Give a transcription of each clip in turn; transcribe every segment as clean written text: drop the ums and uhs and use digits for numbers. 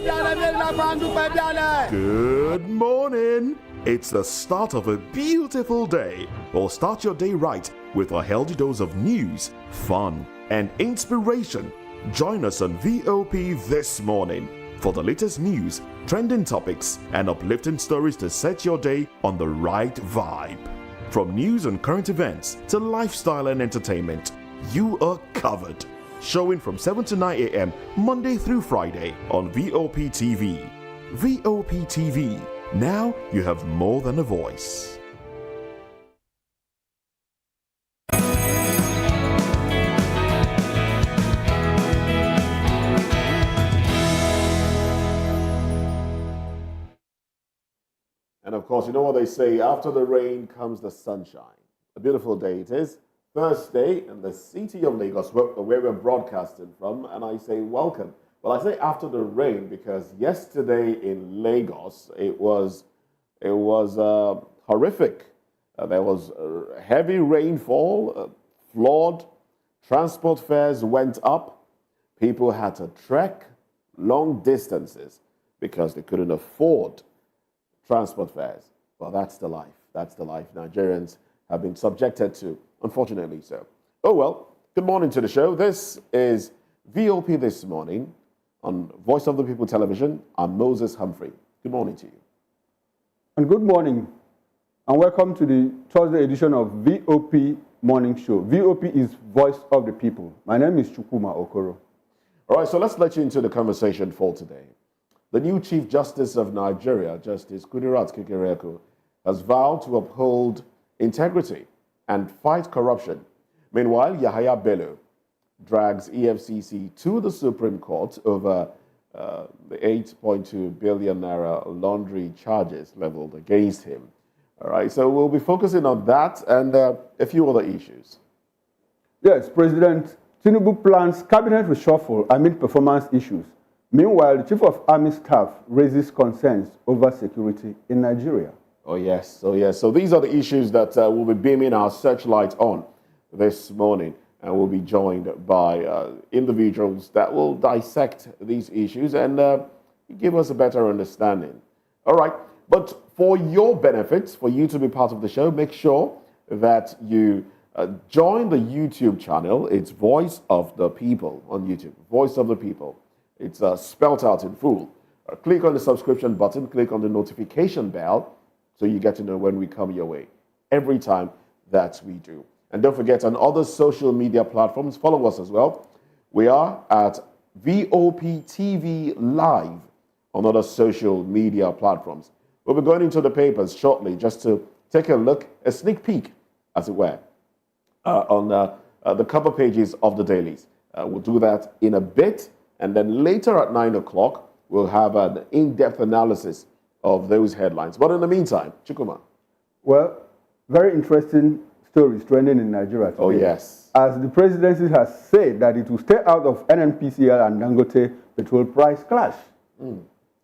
Good morning. It's the start of a beautiful day. Well, start your day right with a healthy dose of news, fun, and inspiration. Join us on VOP this morning for the latest news, trending topics, and uplifting stories to set your day on the right vibe. From news and current events to lifestyle and entertainment, you are covered. Showing from 7 to 9 a.m. Monday through Friday on VOP TV. VOP TV. Now you have more than a voice. And of course, you know what they say, after the rain comes the sunshine. A beautiful day it is. Thursday in the city of Lagos, where we're broadcasting from, and I say welcome. Well, I say after the rain because yesterday in Lagos, it was horrific. There was heavy rainfall, flood, transport fares went up. People had to trek long distances because they couldn't afford transport fares. Well, that's the life. That's the life Nigerians have been subjected to, unfortunately so. Oh well, good morning to the show. This is VOP This Morning on Voice of the People Television. I'm Moses Humphrey. Good morning to you. And good morning, and welcome to the Thursday edition of VOP Morning Show. VOP is Voice of the People. My name is Chukuma Okoro. All right, so let's let you into the conversation for today. The new Chief Justice of Nigeria, Justice Kekere-Ekun, has vowed to uphold integrity and fight corruption. Meanwhile, Yahaya Bello drags EFCC to the Supreme Court over the 8.2 billion naira laundry charges leveled against him. All right, so we'll be focusing on that and a few other issues. Yes, President Tinubu plans cabinet reshuffle amid performance issues. Meanwhile, the Chief of Army Staff raises concerns over security in Nigeria. Oh yes, oh yes. So these are the issues that we'll be beaming our searchlight on this morning. And we'll be joined by individuals that will dissect these issues and give us a better understanding. All right, but for your benefits, for you to be part of the show, make sure that you join the YouTube channel. It's Voice of the People on YouTube. Voice of the People. It's spelled out in full. Click on the subscription button, click on the notification bell, so you get to know when we come your way every time that we do. And don't forget, on other social media platforms, follow us as well. We are at VOP TV Live on other social media platforms. We'll be going into the papers shortly just to take a look, a sneak peek, as it were, on the cover pages of the dailies. We'll do that in a bit. And then later at 9 o'clock, we'll have an in-depth analysis of those headlines. But in the meantime, Chukuma. Well, very interesting stories trending in Nigeria today. Oh, yes. As the presidency has said that it will stay out of NNPCL and Dangote petrol price clash.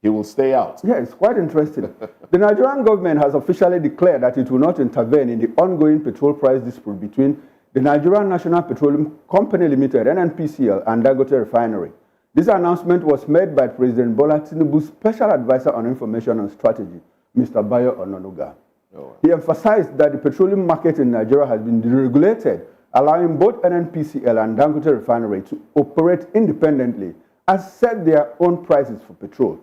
He will stay out. Yeah, it's quite interesting. The Nigerian government has officially declared that it will not intervene in the ongoing petrol price dispute between the Nigerian National Petroleum Company Limited, NNPCL, and Dangote Refinery. This announcement was made by President Bola Tinubu's Special Advisor on Information and Strategy, Mr. Bayo Ononuga. He emphasized that the petroleum market in Nigeria has been deregulated, allowing both NNPCL and Dangote Refinery to operate independently and set their own prices for petrol.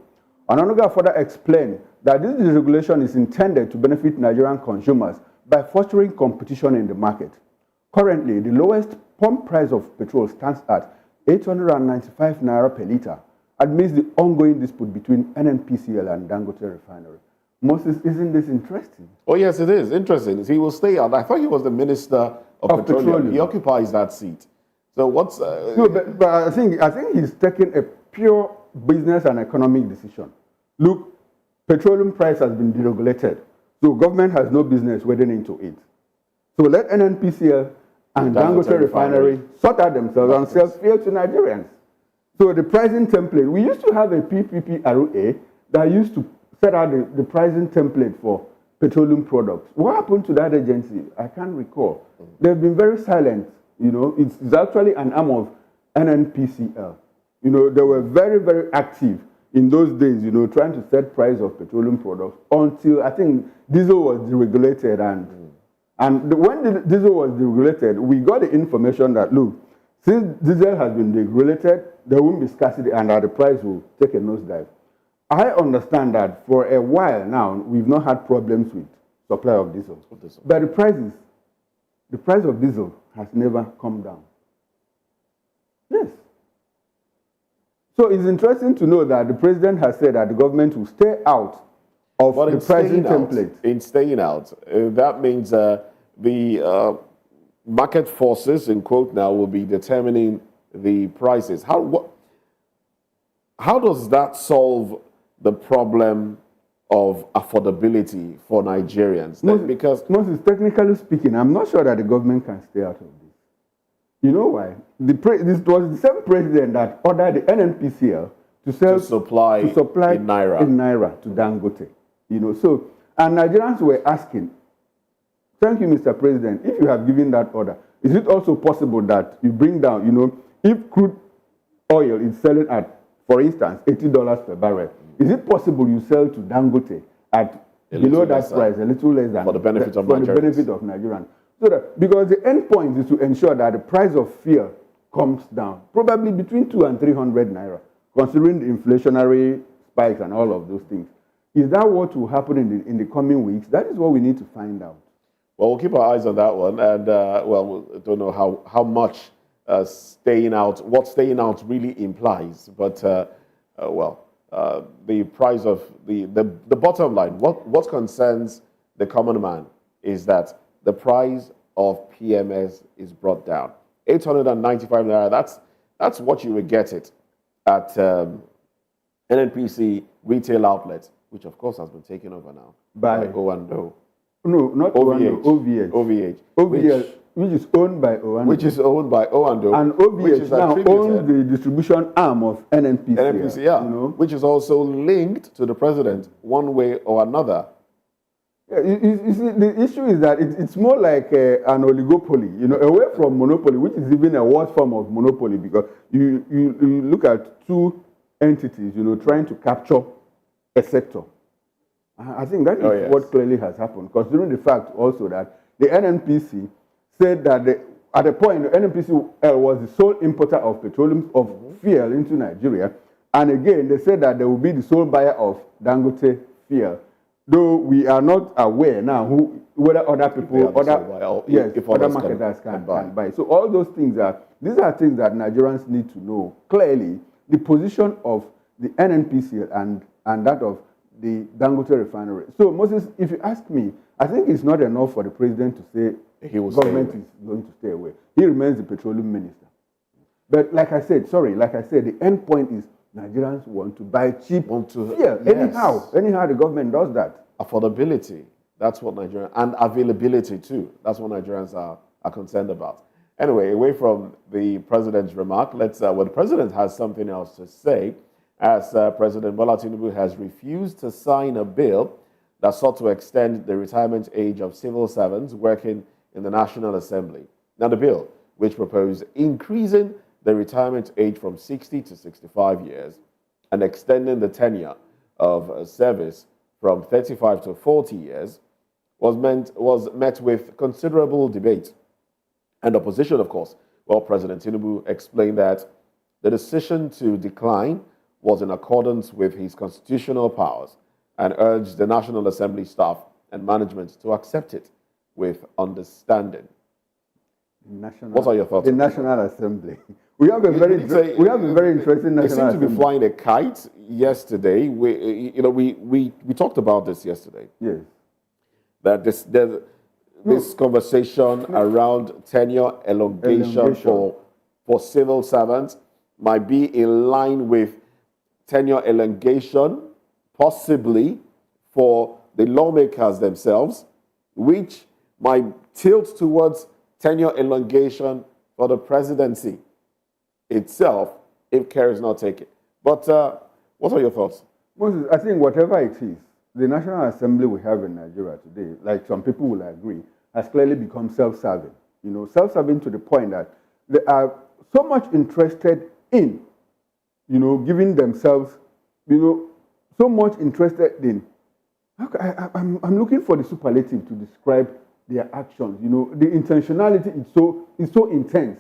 Ononuga further explained that this deregulation is intended to benefit Nigerian consumers by fostering competition in the market. Currently, the lowest pump price of petrol stands at 895 naira per litre amidst the ongoing dispute between NNPCL and Dangote Refinery. Moses, isn't this interesting? Oh, yes, it is interesting. He will stay out. I thought he was the Minister of Petroleum. He occupies that seat. So what's... No, but I think he's taking a pure business and economic decision. Look, petroleum price has been deregulated. So government has no business wading into it. So let NNPCL and Dangote Refinery sort out themselves and sell fuel to Nigerians. So the pricing template, we used to have a PPPRA that used to set out the pricing template for petroleum products. What happened to that agency? I can't recall. They've been very silent. You know, it's actually an arm of NNPCL. You know, they were very, very active in those days, trying to set price of petroleum products until I think diesel was deregulated. When the diesel was deregulated, we got the information that, look, since diesel has been deregulated, there won't be scarcity and that the price will take a nosedive. I understand that for a while now, we've not had problems with supply of diesel. But the price of diesel has never come down. Yes. So it's interesting to know that the president has said that the government will stay out of the pricing template. In staying out, that means the market forces, in quote now, will be determining the prices. How does that solve the problem of affordability for Nigerians? Because Moses, technically speaking, I'm not sure that the government can stay out of this. You know why? This was the same president that ordered the NNPCL to supply in Naira to Dangote. And Nigerians were asking, thank you, Mr. President, if you have given that order, is it also possible that you bring down, if crude oil is selling at, for instance, $80 per barrel, is it possible you sell to Dangote at below that price, a little less than for the benefit of Nigerians? So that, because the end point is to ensure that the price of fuel comes down, probably between 200 and 300 naira, considering the inflationary spikes and all of those things. Is that what will happen in the coming weeks? That is what we need to find out. Well, we'll keep our eyes on that one, and we don't know how much staying out, what staying out really implies, but the price of the bottom line, what concerns the common man is that the price of PMS is brought down. 895 naira, that's what you would get it at NNPC retail outlets, which of course has been taken over now by O&O. No, not OVH. OVH, which is owned by O&O. Which is owned by O&O. And OVH now owns the distribution arm of NNPC. NNPC, yeah. Which is also linked to the president one way or another. Yeah, you see, the issue is that it's more like an oligopoly, away from monopoly, which is even a worse form of monopoly, because you look at two entities, trying to capture a sector. I think that is what clearly has happened, considering the fact also that the NNPC said that at a point, the NNPC was the sole importer of petroleum, of fuel into Nigeria. And again, they said that they will be the sole buyer of Dangote fuel. Though we are not aware now whether other people, other marketers can buy. So all those things these are things that Nigerians need to know clearly, the position of the NNPC and that of the Dangote refinery. So Moses, if you ask me, I think it's not enough for the president to say government is going to stay away. He remains the petroleum minister. But like I said, the end point is Nigerians want to buy cheap fuel. Anyhow, the government does that. Affordability, that's what Nigerians, and availability too, that's what Nigerians are concerned about. Anyway, away from the president's remark, the president has something else to say, as President Bola Tinubu has refused to sign a bill that sought to extend the retirement age of civil servants working in the National Assembly. Now, the bill, which proposed increasing the retirement age from 60 to 65 years and extending the tenure of service from 35 to 40 years, was met with considerable debate and opposition, of course. Well, President Tinubu explained that the decision to decline was in accordance with his constitutional powers and urged the National Assembly staff and management to accept it with understanding. What are your thoughts? The National Assembly. We have a very interesting National Assembly. They seem to be flying a kite yesterday. We talked about this yesterday. Yes. That this conversation around tenure elongation for civil servants might be in line with tenure elongation, possibly for the lawmakers themselves, which might tilt towards tenure elongation for the presidency itself if care is not taken. But what are your thoughts? Moses, I think whatever it is, the National Assembly we have in Nigeria today, like some people will agree, has clearly become self-serving. Self-serving to the point that they are so much interested in, giving themselves so much interested in. I'm looking for the superlative to describe their actions. The intentionality is so intense.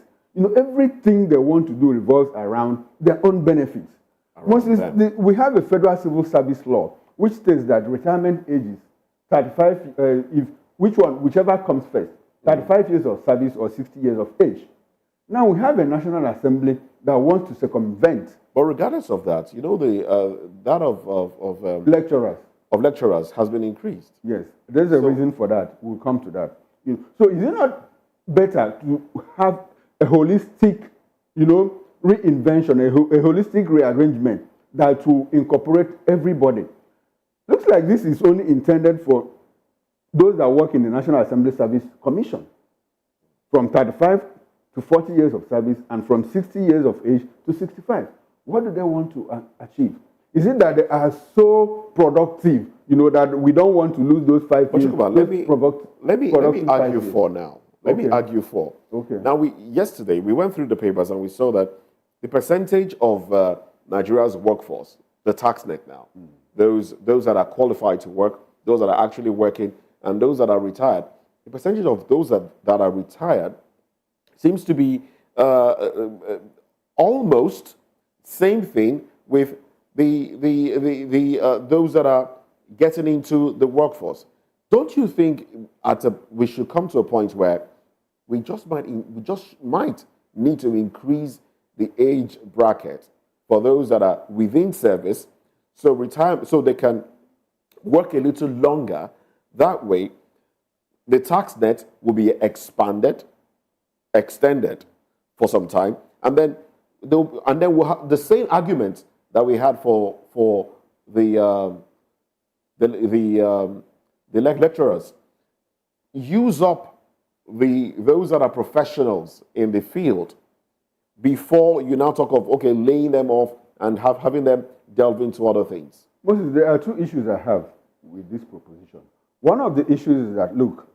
Everything they want to do revolves around their own benefits. We have a federal civil service law which states that retirement age is 35, whichever comes first, 35 years of service or 60 years of age. Now we have a National Assembly that wants to circumvent. But regardless of that, that of lecturers has been increased. Yes, there's a reason for that. We'll come to that. So is it not better to have a holistic, reinvention, a holistic rearrangement that will incorporate everybody? Looks like this is only intended for those that work in the National Assembly Service Commission, from 35 to 40 years of service and from 60 years of age to 65. What do they want to achieve? Is it that they are so productive, that we don't want to lose those 5 years? Let me argue for now. Let me argue for. Okay. Now, yesterday we went through the papers and we saw that the percentage of Nigeria's workforce, the tax net now, those that are qualified to work, those that are actually working, and those that are retired, the percentage of those that are retired seems to be almost same thing with those that are getting into the workforce. Don't you think we should come to a point where we just might need to increase the age bracket for those that are within service, so they can work a little longer? That way, the tax net will be extended for some time, and then we'll have the same argument that we had for the lecturers. Use up those that are professionals in the field before you now talk of laying them off and having them delve into other things. Moses, there are two issues I have with this proposition. One of the issues is that, look,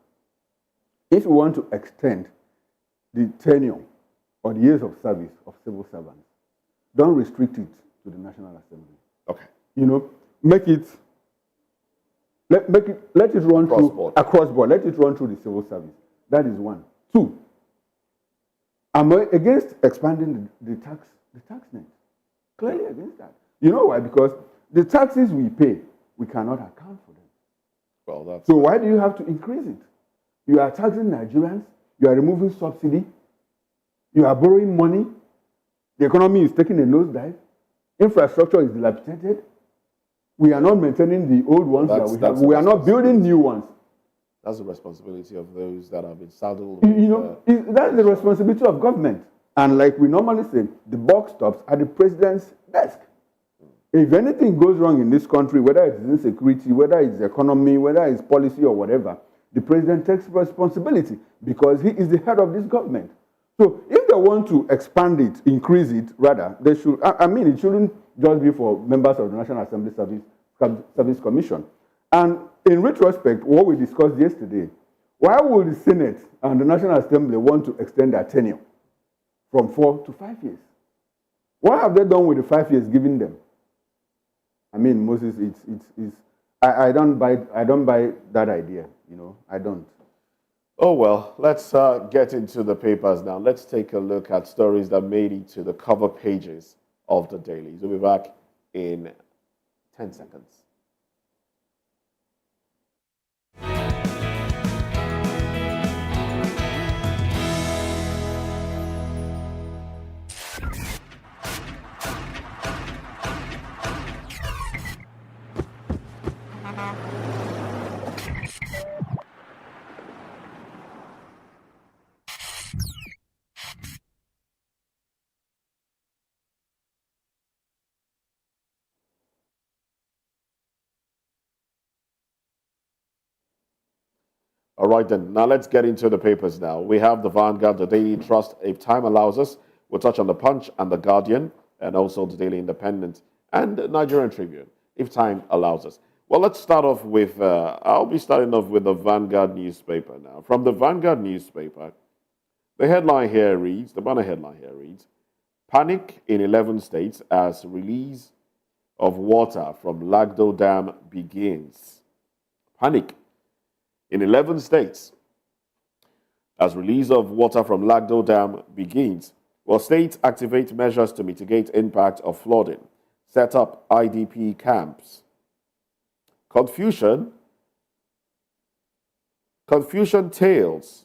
if we want to extend the tenure or the years of service of civil servants, don't restrict it to the National Assembly. Okay. Let it run through across board. Let it run through the civil service. That is one. Two, I'm against expanding the tax net. Clearly against that. You know why? Because the taxes we pay, we cannot account for them. Well, so why do you have to increase it? You are taxing Nigerians. You are removing subsidy. You are borrowing money. The economy is taking a nosedive. Infrastructure is dilapidated. We are not maintaining the old ones that we have. We are not building new ones. That's the responsibility of those that have been saddled. That's the responsibility of government. And like we normally say, the buck stops at the president's desk. If anything goes wrong in this country, whether it's insecurity, whether it's economy, whether it's policy or whatever, the president takes responsibility because he is the head of this government. So if they want to expand it, increase it, rather, they should, it shouldn't just be for members of the National Assembly Service Commission. And in retrospect, what we discussed yesterday, why would the Senate and the National Assembly want to extend their tenure from 4 to 5 years? What have they done with the 5 years given them? Moses, I don't buy that idea. I don't. Oh, well, let's get into the papers now. Let's take a look at stories that made it to the cover pages of the dailies. We'll be back in 10 seconds. All right, then. Now let's get into the papers now. We have the Vanguard, the Daily Trust. If time allows us, we'll touch on the Punch and the Guardian, and also the Daily Independent and the Nigerian Tribune, if time allows us. Well, let's start off with, I'll be starting off with the Vanguard newspaper now. From the Vanguard newspaper, the headline here reads, the banner headline here reads, Panic in 11 states as release of water from Lagdo Dam begins. Panic in 11 states as release of water from Lagdo Dam begins. Well, states activate measures to mitigate impact of flooding, set up IDP camps. Confusion tales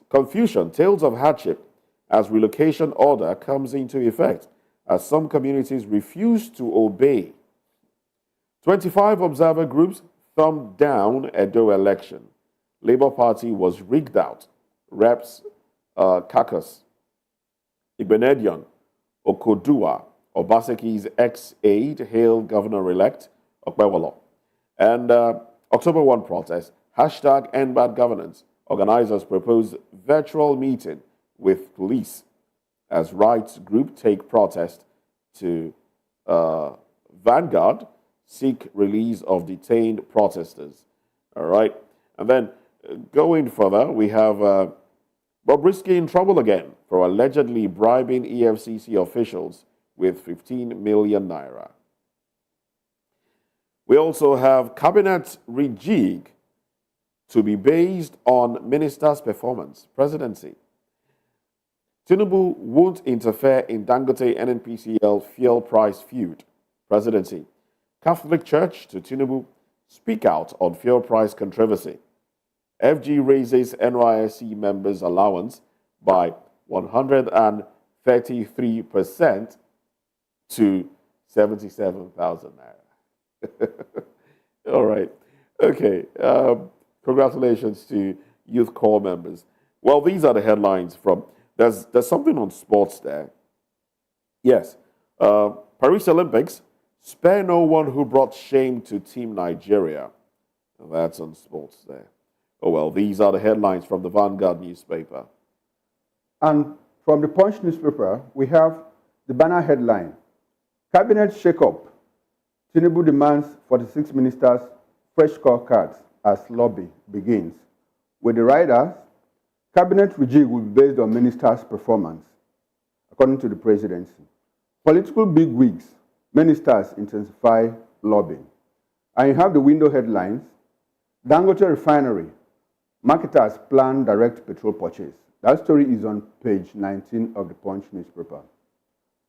of hardship as relocation order comes into effect as some communities refuse to obey. 25 observer groups thumbed down Edo election. Labour Party was rigged out. Reps Kakas, Igbenedion, Okodua, Obaseki's ex-aide, hailed Governor-elect Okpewolo. And October 1 protest, hashtag End Bad Governance. Organizers propose virtual meeting with police as rights group take protest to Vanguard, seek release of detained protesters. All right. And then going further, we have Bobrisky in trouble again for allegedly bribing EFCC officials with 15 million naira. We also have cabinet rejig to be based on minister's performance, presidency. Tinubu won't interfere in Dangote NNPCL fuel price feud, presidency. Catholic Church to Tinubu, speak out on fuel price controversy. FG raises NYSC members' allowance by 133% to 77,000 naira. All right. Okay. Congratulations to Youth Corps members. Well, these are the headlines from. There's something on sports there. Yes. Paris Olympics, spare no one who brought shame to Team Nigeria. That's on sports there. Oh, well, these are the headlines from the Vanguard newspaper. And from the Punch newspaper, we have the banner headline, Cabinet shake-up. Tinubu demands 46 ministers fresh scorecards as lobby begins. With the riders, cabinet rejig will be based on ministers' performance, according to the presidency. Political bigwigs, ministers intensify lobbying. And you have the window headlines, Dangote refinery, marketers plan direct petrol purchase. That story is on page 19 of the Punch newspaper.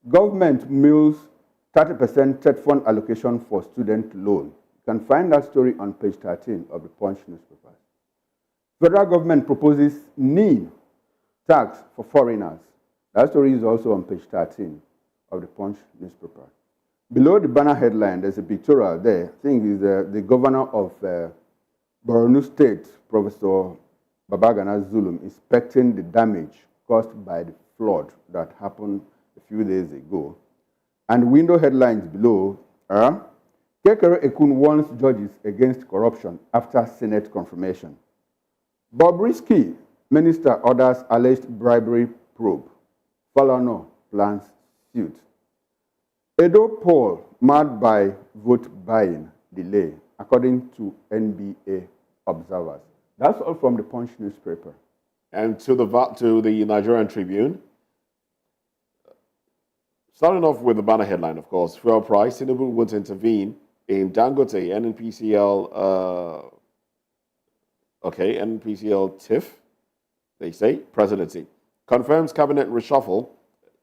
Government mills 30% TET fund allocation for student loan. You can find that story on page 13 of the Punch newspaper. Federal government proposes need tax for foreigners. That story is also on page 13 of the Punch newspaper. Below the banner headline, there's a pictorial there. I think it's the governor of Borno State, Professor Babagana Zulum, inspecting the damage caused by the flood that happened a few days ago. And window headlines below are, Kekere-Ekun warns judges against corruption after Senate confirmation. Bobrisky, minister orders alleged bribery probe. Falana plans suit. Edo poll marred by vote buying delay, according to NBA observers. That's all from the Punch newspaper. And to the Nigerian Tribune, starting off with the banner headline, of course, fuel price, Tinubu won't intervene in Dangote, NNPCL, NNPCL TIF, they say, presidency. Confirms cabinet reshuffle,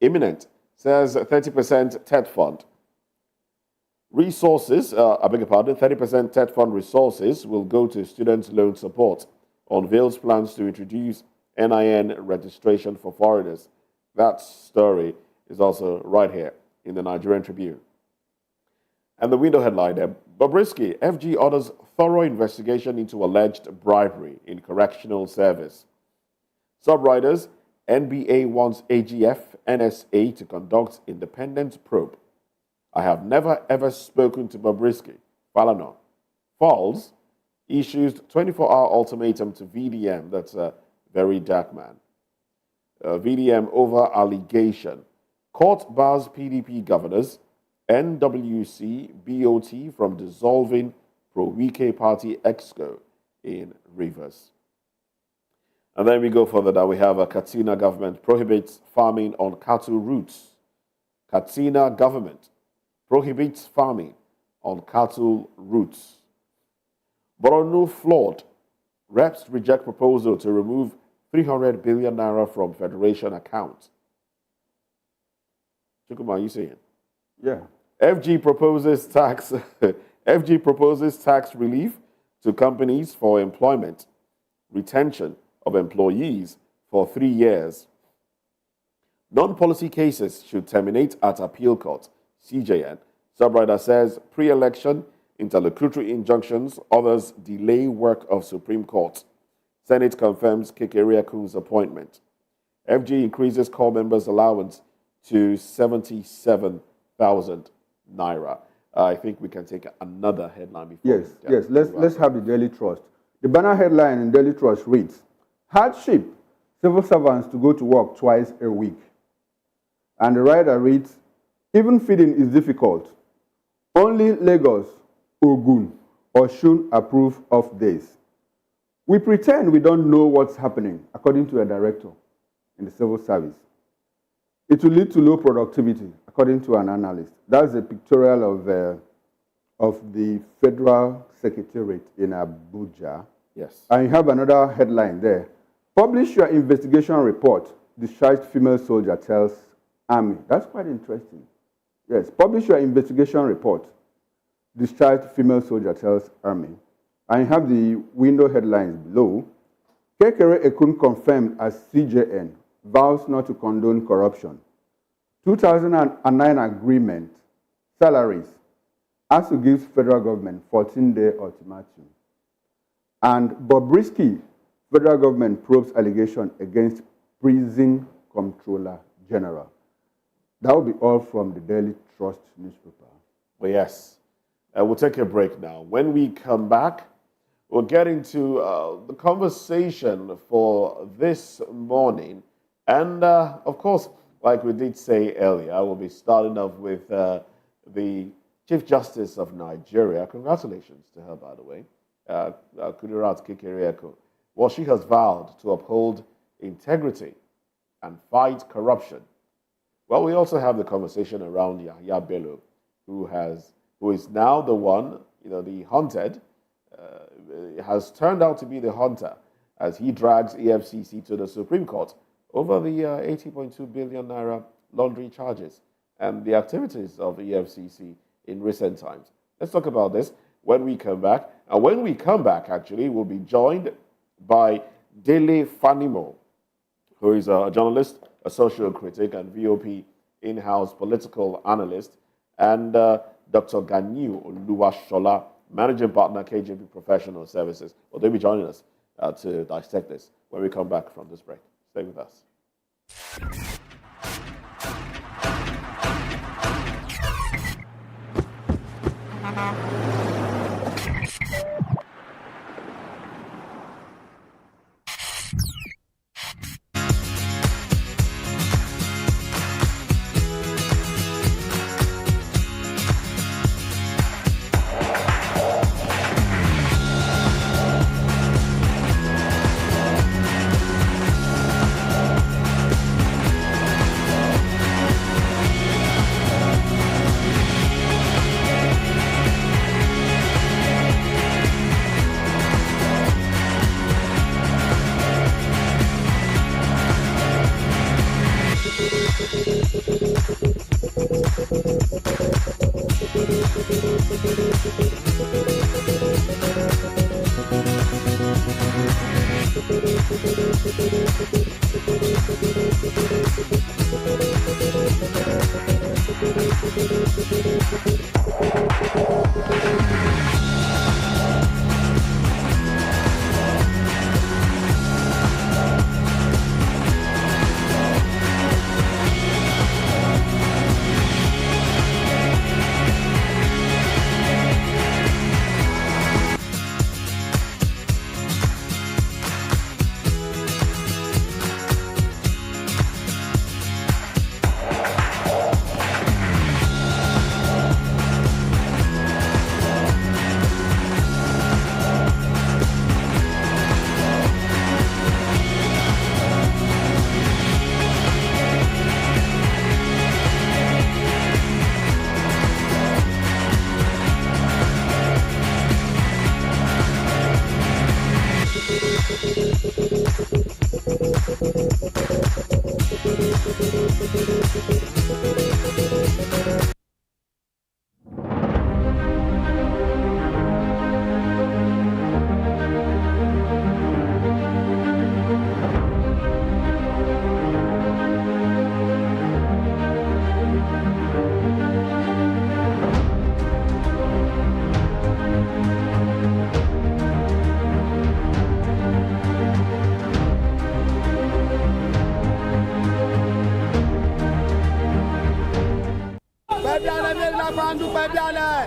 imminent, says 30% TET fund. Resources, 30% TET fund resources will go to student loan support. Unveils plans to introduce NIN registration for foreigners. That story is also right here in the Nigerian Tribune. And the window headline there, Bobrisky, FG orders thorough investigation into alleged bribery in correctional service. Subriders, NBA wants AGF, NSA to conduct independent probe. I have never ever spoken to Bobrisky. Falana. Falls issues 24-hour ultimatum to VDM. That's a very dark man. VDM over allegation. Court bars PDP governors, NWC, BOT from dissolving pro-Wike party EXCO in Rivers. And then we go further down. We have a Katsina government prohibits farming on cattle routes. Katsina government prohibits farming on cattle routes. Borno flawed. Reps reject proposal to remove 300 billion naira from Federation account. Chukuma, are you seeing? Yeah. FG proposes tax FG proposes tax relief to companies for employment, retention of employees for 3 years. Non-policy cases should terminate at appeal court, CJN. Subrider says pre-election interlocutory injunctions, others delay work of Supreme Court. Senate confirms Kekere-Ekun's appointment. FG increases core members' allowance to 77,000 naira. I think we can take another headline before. Yes. Let's have the Daily Trust. The banner headline in Daily Trust reads, "Hardship, civil servants to go to work twice a week." And the rider reads, "Even feeding is difficult. Only Lagos, Ogun, Osun approve of days. We pretend we don't know what's happening," according to a director in the civil service. "It will lead to low productivity," according to an analyst. That's a pictorial of the Federal Secretariat in Abuja. Yes. And you have another headline there. "Publish your investigation report. Discharged female soldier tells Army." That's quite interesting. Yes, publish your investigation report. Discharged female soldier tells Army. And you have the window headlines below. Kekere-Ekun confirmed as CJN. Vows not to condone corruption. 2009 agreement. Salaries. ASU gives federal government 14-day ultimatum. And Bobrisky, federal government probes allegation against prison comptroller general. That will be all from the Daily Trust newspaper. Well, yes. We'll take a break now. When we come back, we'll get into the conversation for this morning. And, of course, like we did say earlier, we'll be starting off with the Chief Justice of Nigeria. Congratulations to her, by the way. Kudirat Kekere-Ekun. Well, she has vowed to uphold integrity and fight corruption. Well, we also have the conversation around Yahya Bello, who is now the one, the hunted, has turned out to be the hunter as he drags EFCC to the Supreme Court over the 80.2 billion naira laundering charges and the activities of EFCC in recent times. Let's talk about this when we come back. And when we come back, actually, we'll be joined by Dele Fanimo, who is a journalist, a social critic, and VOP in-house political analyst, and Dr. Ganiu Oluwashola, managing partner, KJP Professional Services. Well, they'll be joining us to dissect this when we come back from this break. Stay with us.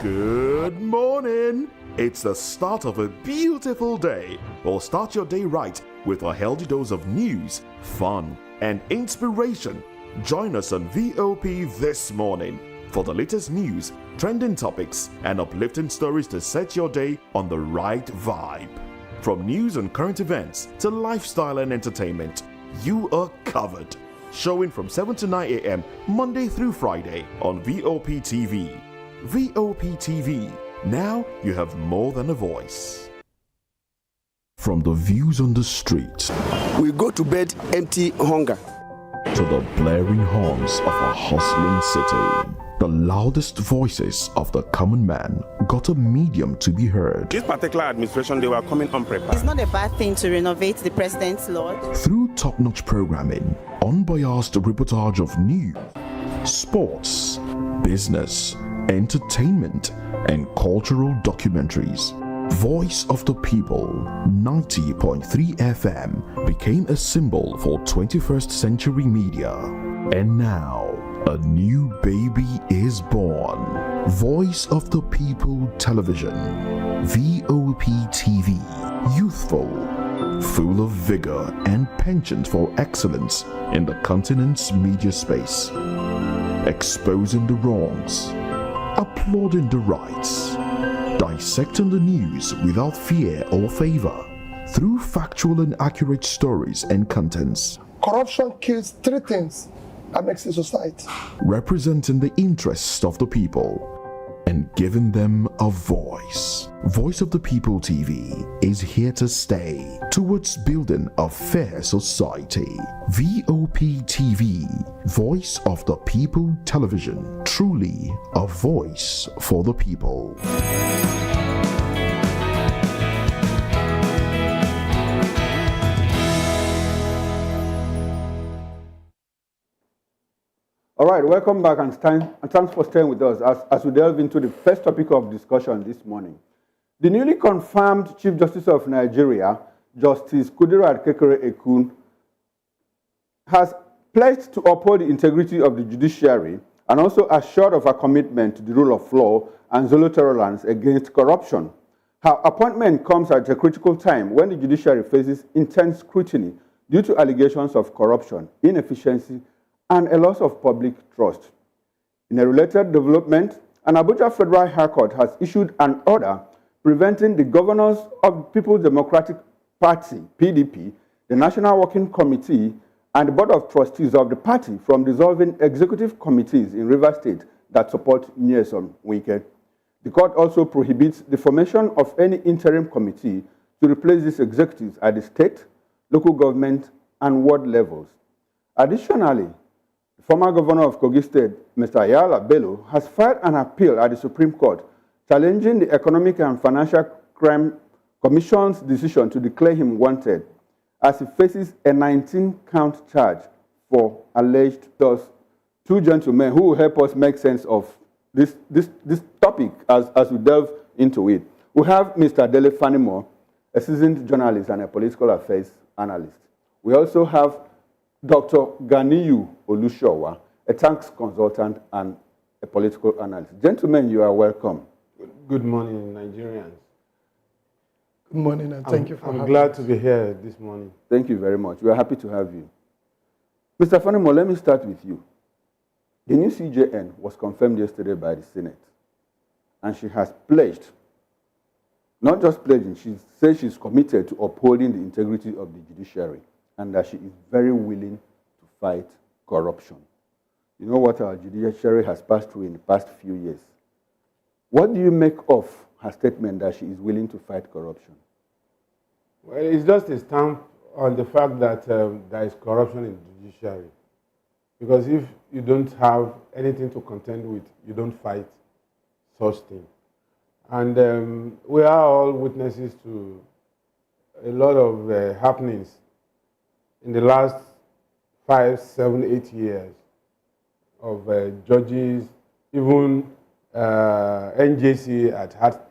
Good morning. It's the start of a beautiful day. Well, start your day right with a healthy dose of news, fun, and inspiration. Join us on VOP this morning for the latest news, trending topics, and uplifting stories to set your day on the right vibe. From news and current events to lifestyle and entertainment, you are covered. Showing from 7 to 9 a.m. Monday through Friday on VOP TV. VOP TV. Now you have more than a voice. From the views on the street, we go to bed empty hunger, to the blaring horns of a hustling city, the loudest voices of the common man got a medium to be heard. This particular administration, they were coming unprepared. It's not a bad thing to renovate the president's lodge. Through top-notch programming, unbiased reportage of news, sports, business, entertainment, and cultural documentaries, Voice of the People 90.3 FM became a symbol for 21st century media. And now, a new baby is born. Voice of the People Television, VOP TV, youthful, full of vigor and penchant for excellence in the continent's media space, exposing the wrongs, applauding the rights, dissecting the news without fear or favor, through factual and accurate stories and contents. Corruption kills three things that makes a society. Representing the interests of the people and giving them a voice. Voice of the People TV is here to stay towards building a fair society. VOP TV, Voice of the People Television, truly a voice for the people. All right, welcome back and thanks for staying with us as we delve into the first topic of discussion this morning. The newly confirmed Chief Justice of Nigeria, Justice Kekere-Ekun, has pledged to uphold the integrity of the judiciary and also assured of her commitment to the rule of law and zero tolerance against corruption. Her appointment comes at a critical time when the judiciary faces intense scrutiny due to allegations of corruption, inefficiency, and a loss of public trust. In a related development, an Abuja Federal High Court has issued an order preventing the governors of the People's Democratic Party, PDP, the National Working Committee, and the Board of Trustees of the party from dissolving executive committees in Rivers State that support Nyesom Wike. The court also prohibits the formation of any interim committee to replace these executives at the state, local government, and ward levels. Additionally, the former governor of Kogi State, Mr. Ayala Bello, has filed an appeal at the Supreme Court challenging the Economic and Financial Crime Commission's decision to declare him wanted as he faces a 19-count charge for alleged thus. Two gentlemen who will help us make sense of this topic as we delve into it. We have Mr. Dele Fanimo, a seasoned journalist and a political affairs analyst. We also have Dr. Ganiyu Olushowa, a tax consultant and a political analyst. Gentlemen, you are welcome. Good morning, Nigerians. Good morning, and thank you for having us. I'm glad to be here this morning. Thank you very much. We are happy to have you. Mr. Fanimo, let me start with you. The new CJN was confirmed yesterday by the Senate, and she has pledged, not just pledging, she says she's committed to upholding the integrity of the judiciary and that she is very willing to fight corruption. You know what our judiciary has passed through in the past few years. What do you make of her statement that she is willing to fight corruption? Well, it's just a stamp on the fact that there is corruption in the judiciary. Because if you don't have anything to contend with, you don't fight such things. And we are all witnesses to a lot of happenings in the last 5, 7, 8 years of judges, even NJC had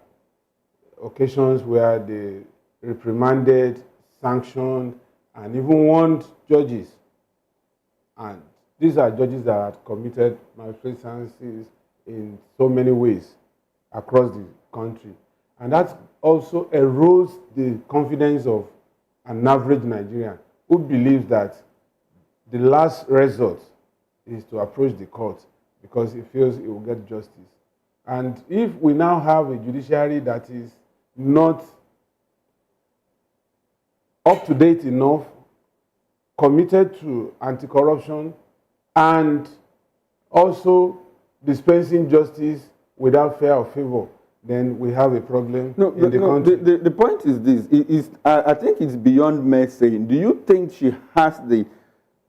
occasions where they reprimanded, sanctioned, and even warned judges. And these are judges that had committed malfeasances in so many ways across the country. And that also erodes the confidence of an average Nigerian who believes that the last resort is to approach the court because he feels he will get justice. And if we now have a judiciary that is not up to date enough, committed to anti-corruption, and also dispensing justice without fear or favor, then we have a problem in the country. The point is this. I think it's beyond mere saying. Do you think she has the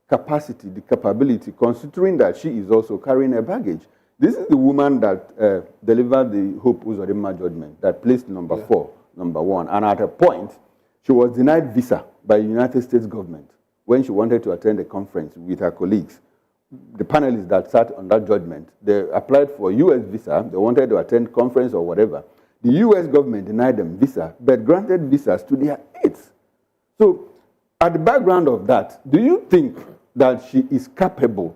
capacity, the capability, considering that she is also carrying a baggage? This is the woman that delivered the Hope Uzodinma judgment, that placed number 4, number 1. And at a point, she was denied visa by the United States government when she wanted to attend a conference with her colleagues. The panelists that sat on that judgment, they applied for U.S. visa. They wanted to attend conference or whatever. The U.S. government denied them visa, but granted visas to their aides. So, at the background of that, do you think that she is capable,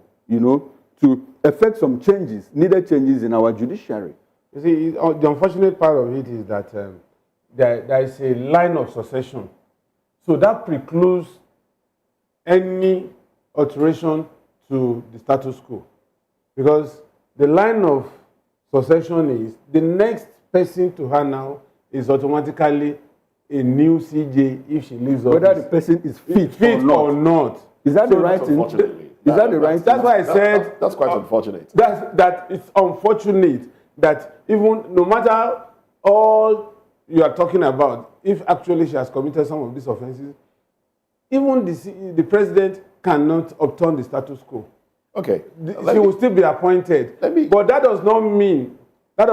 to effect some changes, needed changes in our judiciary? You see, the unfortunate part of it is that there is a line of succession. So that precludes any alteration to the status quo. Because the line of succession is the next person to her now is automatically a new CJ if she leaves office. Whether the person is fit or not. Is that the right thing? Is that the right thing? That's why I said that's quite unfortunate. That it's unfortunate that even no matter all you are talking about, if actually she has committed some of these offenses, even the president cannot upturn the status quo. Okay, she will still be appointed. But that does not mean that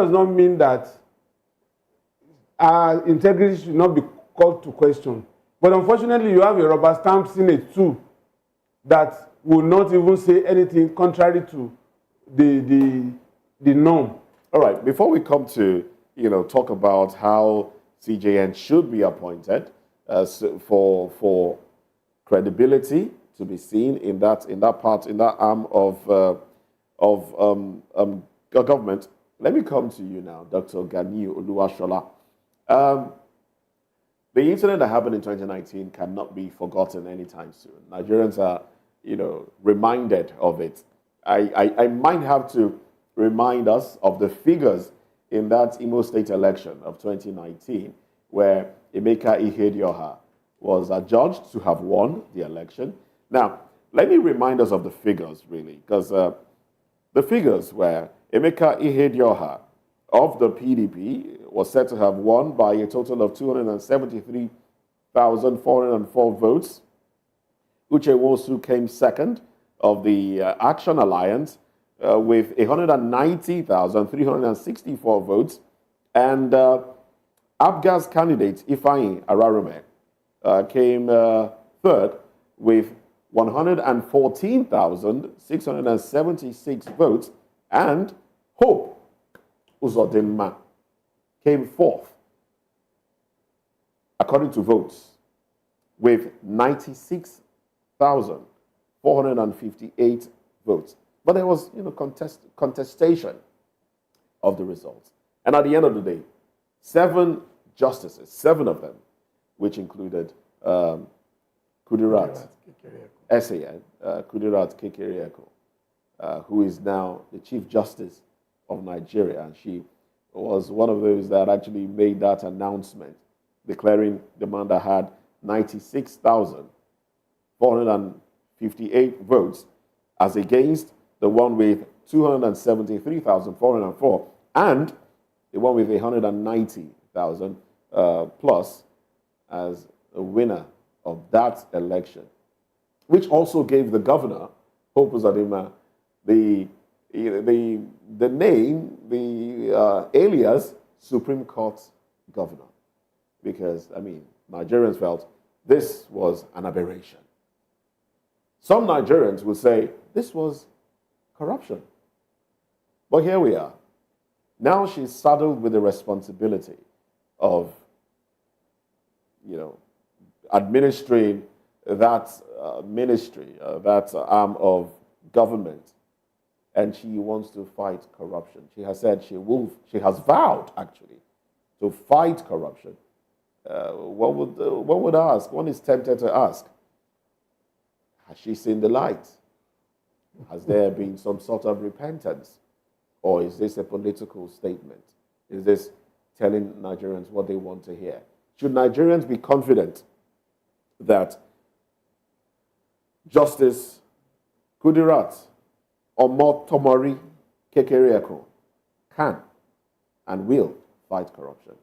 our integrity should not be called to question. But unfortunately, you have a rubber stamp Senate too that will not even say anything contrary to the norm. All right, before we come to talk about how CJN should be appointed for credibility to be seen in that arm of government, let me come to you now, Dr. Ganiu Oluwashola. The incident that happened in 2019 cannot be forgotten anytime soon. Nigerians are, reminded of it. I might have to remind us of the figures in that Imo State election of 2019, where Emeka Ihedioha was adjudged to have won the election. Now, let me remind us of the figures, really, because the figures were Emeka Ihedioha of the PDP was said to have won by a total of 273,404 votes. Uche Wosu came second of the Action Alliance with 190,364 votes. And Abga's candidate, Ifeanyi Ararume, came third with 114,676 votes. And Hope Uzodinma came fourth, according to votes, with 96,458 votes. But there was, contestation of the results. And at the end of the day, 7 justices, 7 of them, which included Kudirat Essayed, Kudirat Kekere-Ekun, who is now the Chief Justice of Nigeria. And she was one of those that actually made that announcement, declaring the man that had 96,458 votes as against the one with 273,404 and the one with 190,000 plus as winner of that election, which also gave the governor, Hope Uzodimma, the name, the alias, Supreme Court governor. Because, I mean, Nigerians felt this was an aberration. Some Nigerians would say this was corruption. But here we are. Now she's saddled with the responsibility of, administering that ministry, that arm of government, and she wants to fight corruption. She has said she has vowed, actually, to fight corruption. One would ask, one is tempted to ask, has she seen the light? Has there been some sort of repentance? Or is this a political statement? Is this telling Nigerians what they want to hear? Should Nigerians be confident that Justice Kudirat Omotomori Kekere-Ekun can and will fight corruption?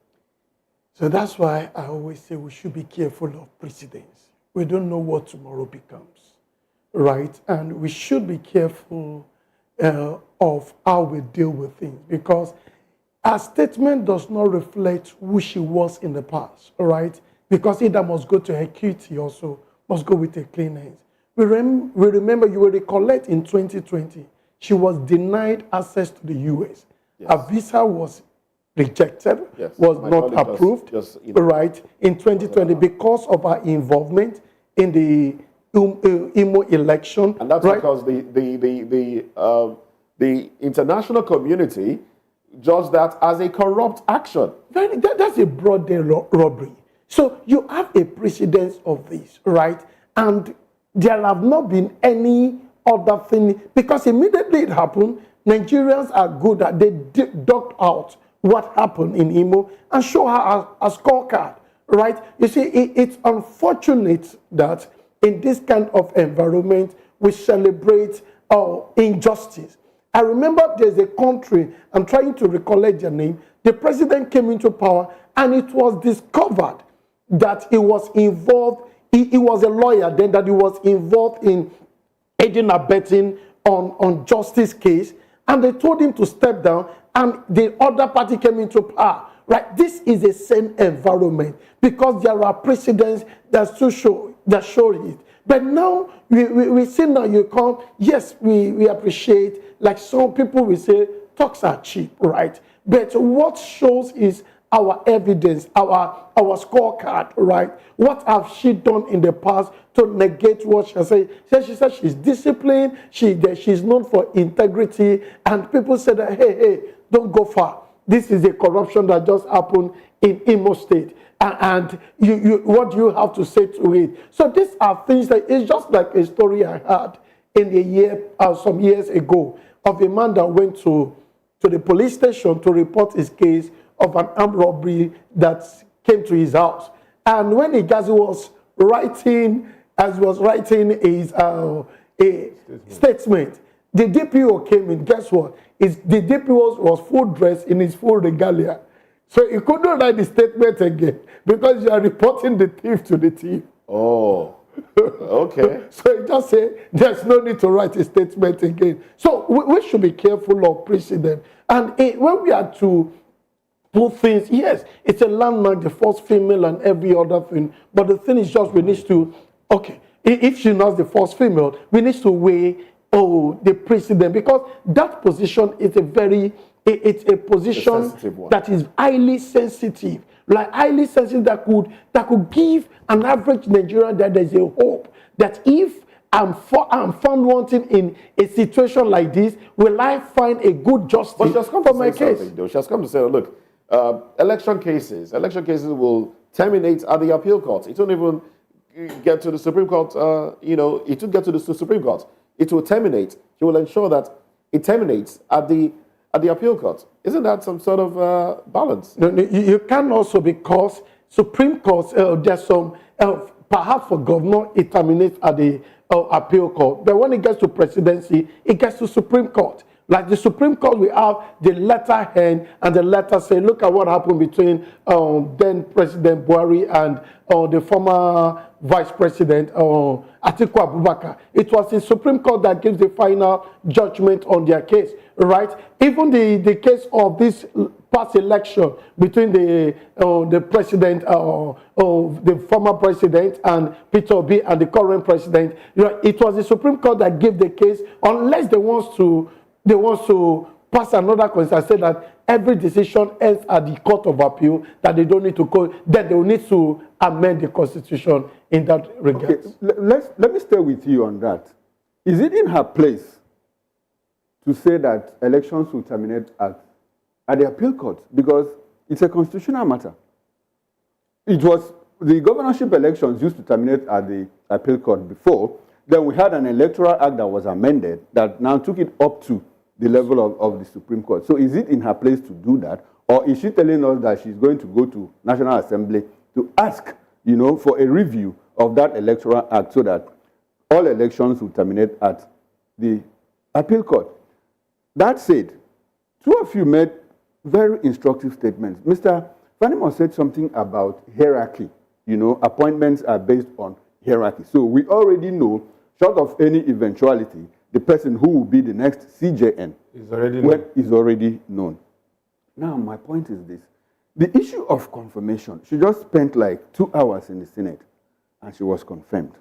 So that's why I always say we should be careful of precedents. We don't know what tomorrow becomes, right? And we should be careful of how we deal with things, because our statement does not reflect who she was in the past, right? Because either must go to equity, also must go with a clean hands. We remember, you will recollect in 2020, she was denied access to the US. Yes. Her visa was rejected, yes, was not approved, right, in 2020 because of her involvement in the Imo election. And that's right? because the international community judged that as a corrupt action. That's a broad day robbery. So you have a precedence of this, right? And there have not been any other thing, because immediately it happened, Nigerians are good at, they dug out what happened in Imo and show her a scorecard, right? You see, it's unfortunate that in this kind of environment, we celebrate injustice. I remember there's a country, I'm trying to recollect their name, the president came into power and it was discovered that he was involved, he was a lawyer then, that he was involved in aiding and abetting on justice case, and they told him to step down, and the other party came into power. Right? This is the same environment, because there are precedents that show it. But now we see, now you come, yes, we appreciate, like some people will say, talks are cheap, right? But what shows is our evidence, our scorecard, right? What have she done in the past to negate what she said? She said she's disciplined, she's known for integrity, and people said that, hey, don't go far. This is a corruption that just happened in Imo State. And what do you have to say to it? So these are things that, it's just like a story I had in a year, some years ago, of a man that went to the police station to report his case of an armed robbery that came to his house. And when he was writing his statement, the DPO came in. Guess what? The DPO was full dressed in his full regalia. So he couldn't write the statement again because you are reporting the thief to the thief. Oh, okay. So he just said, there's no need to write a statement again. So we should be careful of precedent. And when we are to put things, yes, it's a landmark, the first female and every other thing. But the thing is just, we need to, okay, if she's not the first female, we need to weigh the precedent, because that position is it's a position that is highly sensitive, that could give an average Nigerian that there's a hope that if I'm found wanting in a situation like this, will I find a good justice for my case? She has come to say, look, election cases will terminate at the appeal court. It won't even get to the Supreme Court. It won't get to the Supreme Court. It will terminate. She will ensure that it terminates at the appeal court. Isn't that some sort of balance? No, you can also, because Supreme Court, there's some, perhaps for governor, it terminates at the appeal court. But when it gets to presidency, it gets to Supreme Court. Like the Supreme Court, we have the letter N and the letter say, look at what happened between then President Buhari and the former Vice President Atiku Abubakar. It was the Supreme Court that gives the final judgment on their case, right? Even the case of this past election between the president, the former president, and Peter Obi, and the current president, it was the Supreme Court that gave the case, unless they want to pass another constitution and say that every decision ends at the Court of Appeal, that they don't need to go, then they will need to amend the Constitution in that regard. Okay, let me stay with you on that. Is it in her place to say that elections will terminate at the appeal court? Because it's a constitutional matter. It was the governorship elections used to terminate at the appeal court before. Then we had an electoral act that was amended that now took it up to the level of the Supreme Court. So is it in her place to do that? Or is she telling us that she's going to go to National Assembly to ask, for a review of that electoral act so that all elections will terminate at the appeal court? That said, two of you made very instructive statements. Mr. Fanimo said something about hierarchy. Appointments are based on hierarchy. So we already know, short of any eventuality, the person who will be the next CJN is already known. Now, my point is this. The issue of confirmation, she just spent like 2 hours in the Senate, and she was confirmed,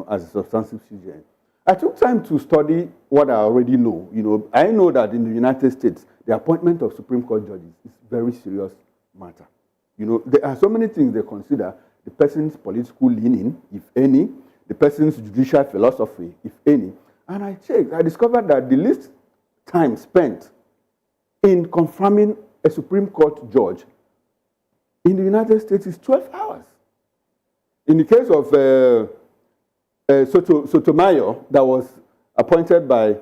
as a substantive CJN. I took time to study what I already know. I know that in the United States, the appointment of Supreme Court judges is a very serious matter. There are so many things they consider: the person's political leaning, if any, the person's judicial philosophy, if any. And I checked, I discovered that the least time spent in confirming a Supreme Court judge in the United States is 12 hours. In the case of Sotomayor, that was appointed by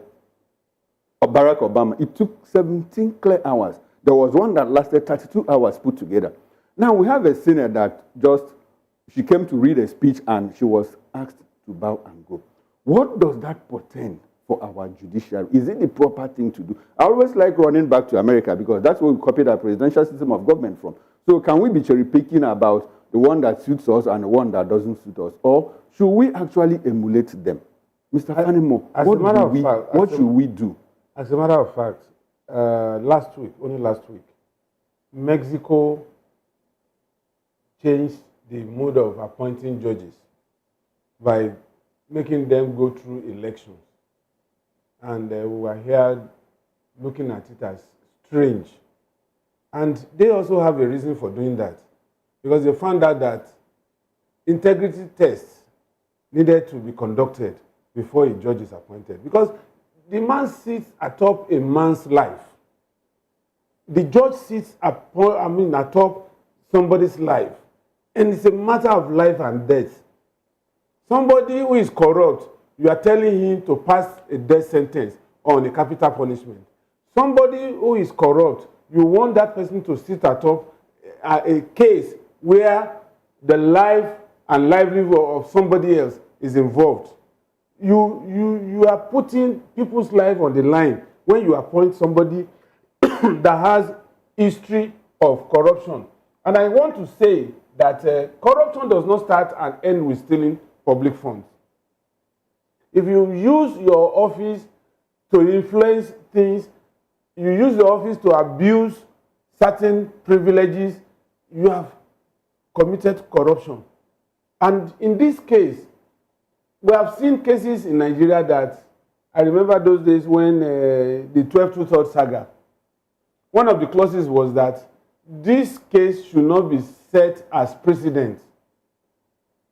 Barack Obama, it took 17 clear hours. There was one that lasted 32 hours put together. Now we have a Senate that she came to read a speech and she was asked to bow and go. What does that portend for our judiciary? Is it the proper thing to do? I always like running back to America because that's where we copied our presidential system of government from. So can we be cherry-picking about the one that suits us and the one that doesn't suit us? Or should we actually emulate them? Mr. Fanimo, what should we do? As a matter of fact, only last week, Mexico changed the mode of appointing judges by making them go through elections. And we were here looking at it as strange. And they also have a reason for doing that, because they found out that integrity tests needed to be conducted before a judge is appointed, because the man sits atop a man's life. The judge sits atop somebody's life, and it's a matter of life and death. Somebody who is corrupt, you are telling him to pass a death sentence on a capital punishment. Somebody who is corrupt, you want that person to sit atop a case where the life and livelihood of somebody else is involved. You are putting people's life on the line when you appoint somebody that has history of corruption. And I want to say that corruption does not start and end with stealing public funds. If you use your office to influence things, you use your office to abuse certain privileges, you have committed corruption. And in this case, we have seen cases in Nigeria that, I remember those days when the 12-2-3 saga, one of the clauses was that this case should not be set as precedent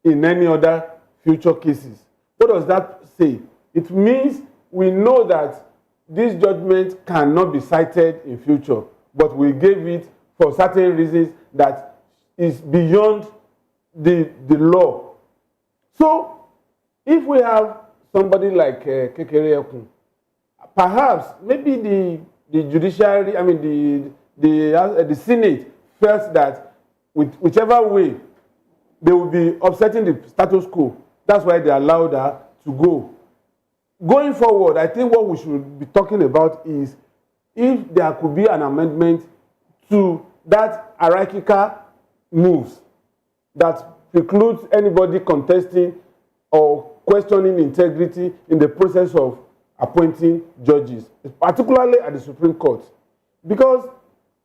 in any other future cases. What does that say? It means we know that this judgment cannot be cited in future, but we gave it for certain reasons that is beyond the law. So, if we have somebody like Kekere-Ekun, perhaps maybe the judiciary, the Senate felt that with whichever way they will be upsetting the status quo. That's why they allowed her to go. Going forward, I think what we should be talking about is if there could be an amendment to that hierarchical moves that precludes anybody contesting or questioning integrity in the process of appointing judges, particularly at the Supreme Court. Because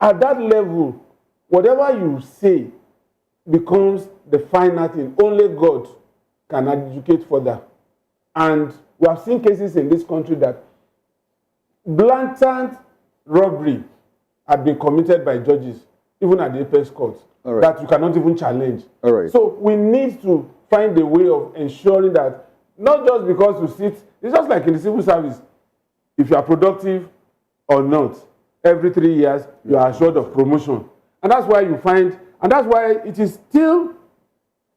at that level, whatever you say becomes the final thing. Only God can adjudicate further. And we have seen cases in this country that blatant robbery had been committed by judges, even at the apex court, that you cannot even challenge. So we need to find a way of ensuring that not just because you sit, it's just like in the civil service, if you are productive or not, every 3 years you are assured of promotion. And that's why you find, and that's why it is still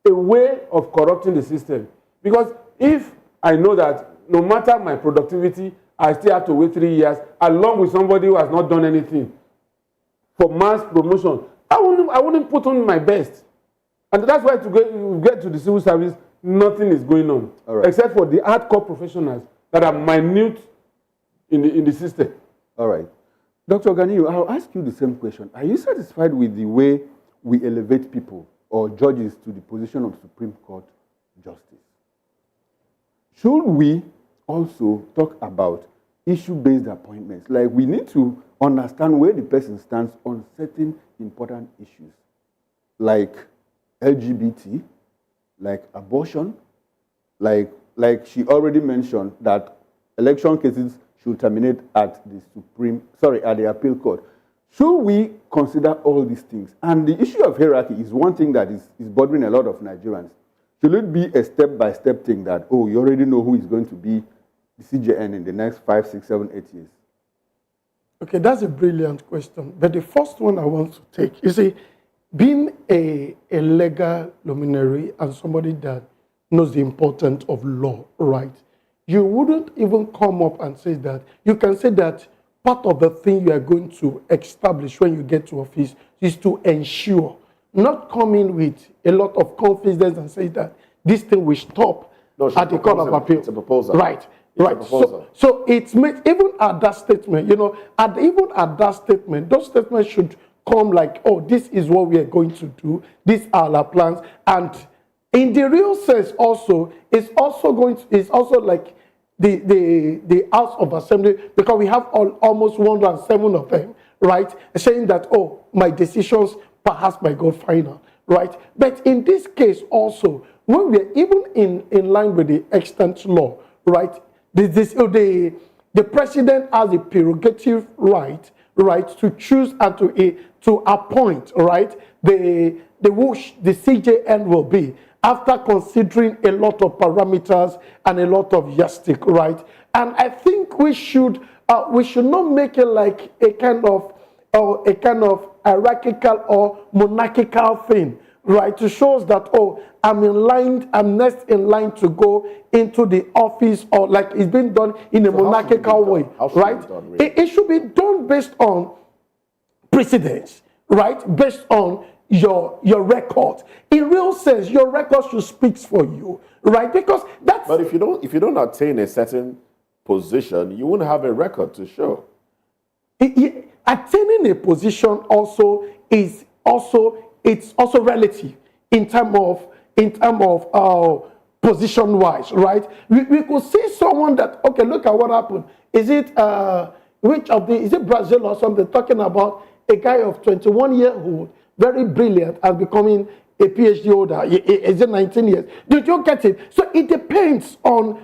a way of corrupting the system. Because if I know that no matter my productivity, I still have to wait 3 years, along with somebody who has not done anything for mass promotion, I wouldn't put on my best. And that's why to get to the civil service, nothing is going on, except for the hardcore professionals that are minute in the system. All right. Dr. Ganiyu, I'll ask you the same question. Are you satisfied with the way we elevate people or judges to the position of Supreme Court justice? Should we also talk about issue-based appointments? Like, we need to understand where the person stands on certain important issues, like LGBT, like abortion, like she already mentioned that election cases should terminate at the appeal court. Should we consider all these things? And the issue of hierarchy is one thing that is bothering a lot of Nigerians. Should it be a step-by-step thing that, oh, you already know who is going to be the CJN in the next 5, 6, 7, 8 years? Okay, that's a brilliant question. But the first one I want to take, you see, being a legal luminary and somebody that knows the importance of law, right? You wouldn't even come up and say that. You can say that part of the thing you are going to establish when you get to office is to ensure, not come in with a lot of confidence and say that this thing will stop at the Court of Appeal. It's a proposal. Right. Right. So it's made, even at that statement, even at that statement, those statements should come like, oh, this is what we are going to do. These are our plans. And in the real sense also, it's also like the House of Assembly, because we have almost 107 of them, right? Saying that, oh, my decisions perhaps might go final, right? But in this case also, when we're even in line with the extant law, right? The president has a prerogative right to choose and to appoint, right? The CJN will be, after considering a lot of parameters and a lot of yardstick, right? And I think we should not make it like a kind of hierarchical or monarchical thing, right? To show us that, oh, I'm next in line to go into the office, or like it's been done in a monarchical way, right? It should be done based on precedence, right? Based on your record. In real sense, your record should speak for you, right? Because that's. But if you don't attain a certain position, you won't have a record to show. Attaining a position also is also relative in terms of position wise, right? We could see someone that, okay, look at what happened. Is it is it Brazil or something, talking about a guy of 21-year-old, very brilliant, and becoming a PhD holder? Is it 19 years? Did you get it? So it depends on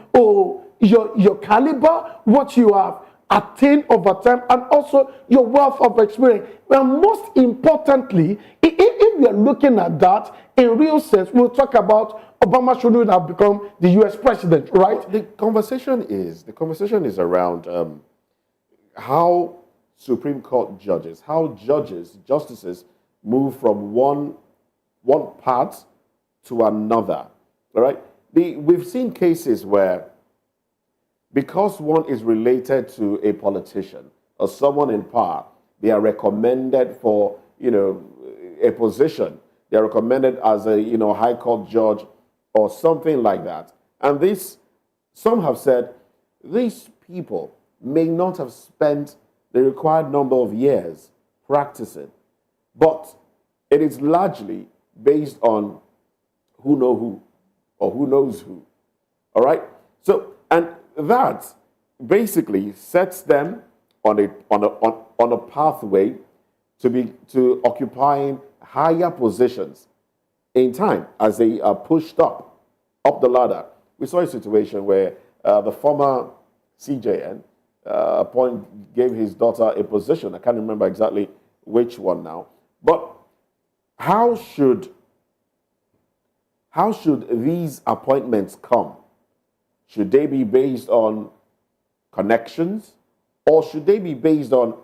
your caliber, what you have attained over time, and also your wealth of experience. Well, most importantly, if we are looking at that in real sense, we'll talk about Obama shouldn't have become the U.S. president, right? The conversation is around how Supreme Court judges, justices move from one part to another. All right, we've seen cases where, because one is related to a politician or someone in power, they are recommended for a position. They are recommended as a high court judge or something like that. And some have said these people may not have spent the required number of years practicing. But it is largely based on who know who or who knows who. All right? So, and that basically sets them on a pathway to occupying higher positions in time as they are pushed up the ladder. We saw a situation where the former CJN gave his daughter a position. I can't remember exactly which one now. But how should these appointments come? Should they be based on connections, or should they be based on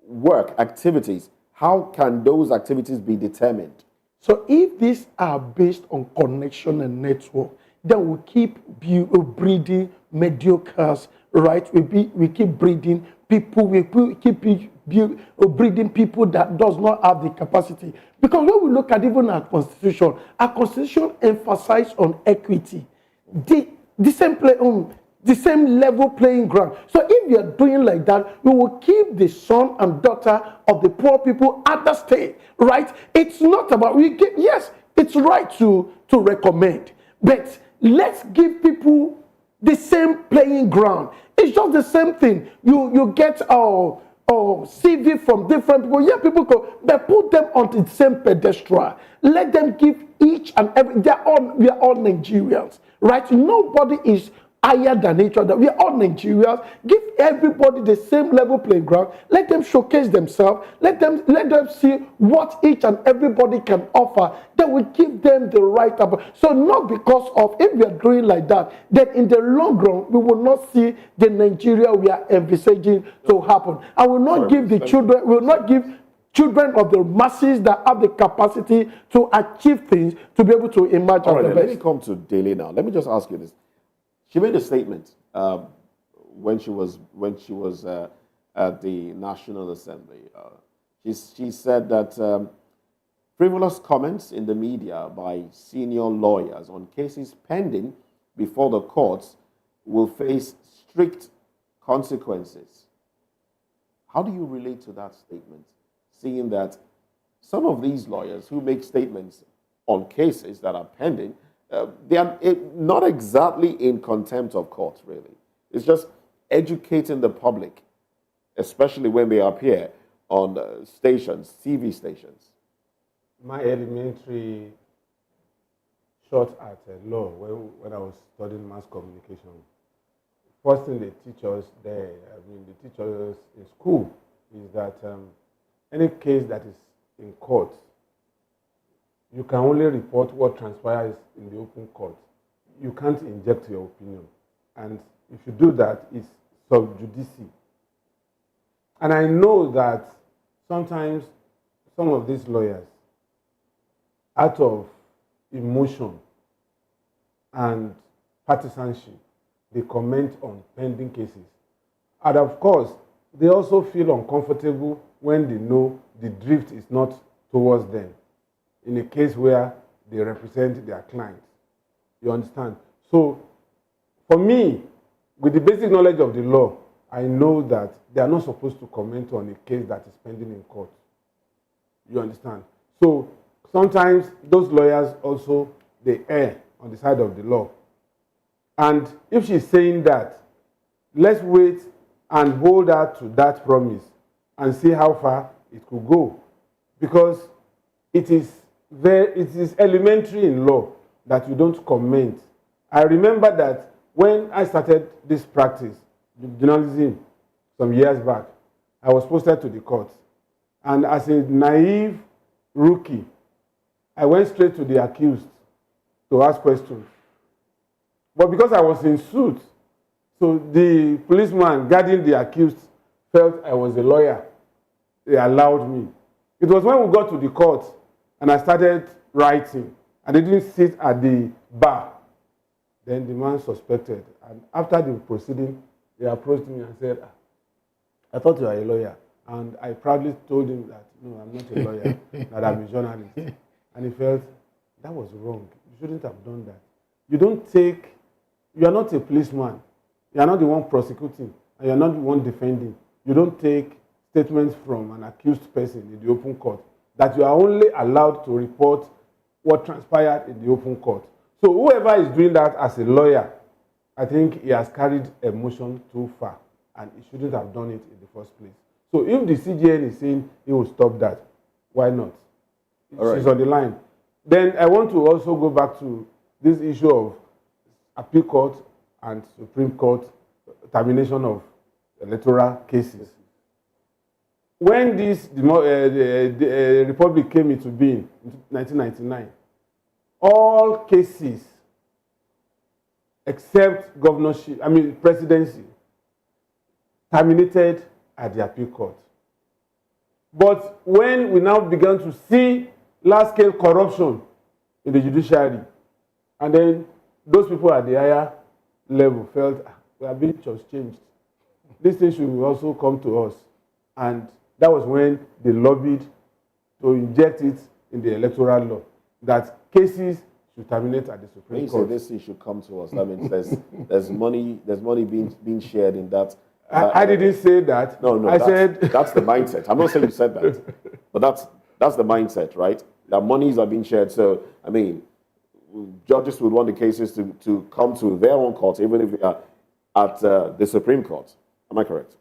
work, activities? How can those activities be determined? So if these are based on connection and network, then we keep breeding mediocres, right? We keep breeding people, we keep breeding people that does not have the capacity. Because when we look at even our constitution emphasizes on equity, the same level playing ground. So if you are doing like that, we will keep the son and daughter of the poor people at the state, right? It's not about, yes, it's right to recommend, but let's give people the same playing ground. It's just the same thing. You get CV from different people. Yeah, people go, but put them on the same pedestal. Let them give each and every, we are all Nigerians, right? Nobody is higher than each other. We are all Nigerians. Give everybody the same level playing ground. Let them showcase themselves. Let them see what each and everybody can offer. Then we give them the right. So not because of, if we are doing like that, then in the long run, we will not see the Nigeria we are envisaging to happen. I will not give the children, we will not give children of the masses that have the capacity to achieve things to be able to emerge. All right, let me come to Daly now. Let me just ask you this. She made a statement when she was at the National Assembly. She said that frivolous comments in the media by senior lawyers on cases pending before the courts will face strict consequences. How do you relate to that statement, seeing that some of these lawyers who make statements on cases that are pending, they are not exactly in contempt of court, really. It's just educating the public, especially when they appear on stations, TV stations. My elementary shot at law when I was studying mass communication, first thing they teach us there, they teach us in school, is that any case that is in court, you can only report what transpires in the open court. You can't inject your opinion. And if you do that, it's sub judice. And I know that sometimes some of these lawyers, out of emotion and partisanship, they comment on pending cases. And of course, they also feel uncomfortable when they know the drift is not towards them, in a case where they represent their clients. You understand? So, for me, with the basic knowledge of the law, I know that they are not supposed to comment on a case that is pending in court. You understand? So, sometimes those lawyers also, they err on the side of the law. And if she's saying that, let's wait and hold her to that promise and see how far it could go. Because it is elementary in law that you don't comment. I remember that when I started this practice, journalism, some years back, I was posted to the court. And as a naive rookie, I went straight to the accused to ask questions. But because I was in suit, so the policeman guarding the accused felt I was a lawyer. They allowed me. It was when we got to the court and I started writing. I didn't sit at the bar. Then the man suspected. And after the proceeding, he approached me and said, I thought you were a lawyer. And I proudly told him that, no, I'm not a lawyer, that I'm a journalist. And he felt, that was wrong. You shouldn't have done that. You are not a policeman. You are not the one prosecuting, and you are not the one defending. you don't take statements from an accused person in the open court, that you are only allowed to report what transpired in the open court. So whoever is doing that as a lawyer, I think he has carried emotion too far, and he shouldn't have done it in the first place. So if the CJN is saying he will stop that, why not? She's on the line. Then I want to also go back to this issue of appeal court and Supreme Court termination of electoral cases. When the Republic came into being in 1999, all cases except governorship, presidency, terminated at the appeal court. But when we now began to see large-scale corruption in the judiciary, and then those people at the higher level felt we are being changed. This thing should also come to us. And that was when they lobbied to inject it in the electoral law, that cases should terminate at the Supreme Court. When you say this thing should come to us, that means there's money being shared in that. I didn't say that. No, I said that's the mindset. I'm not saying you said that, but that's the mindset, right? That monies are being shared. So judges would want the cases to come to their own court, even if they are at the Supreme Court. Am I correct?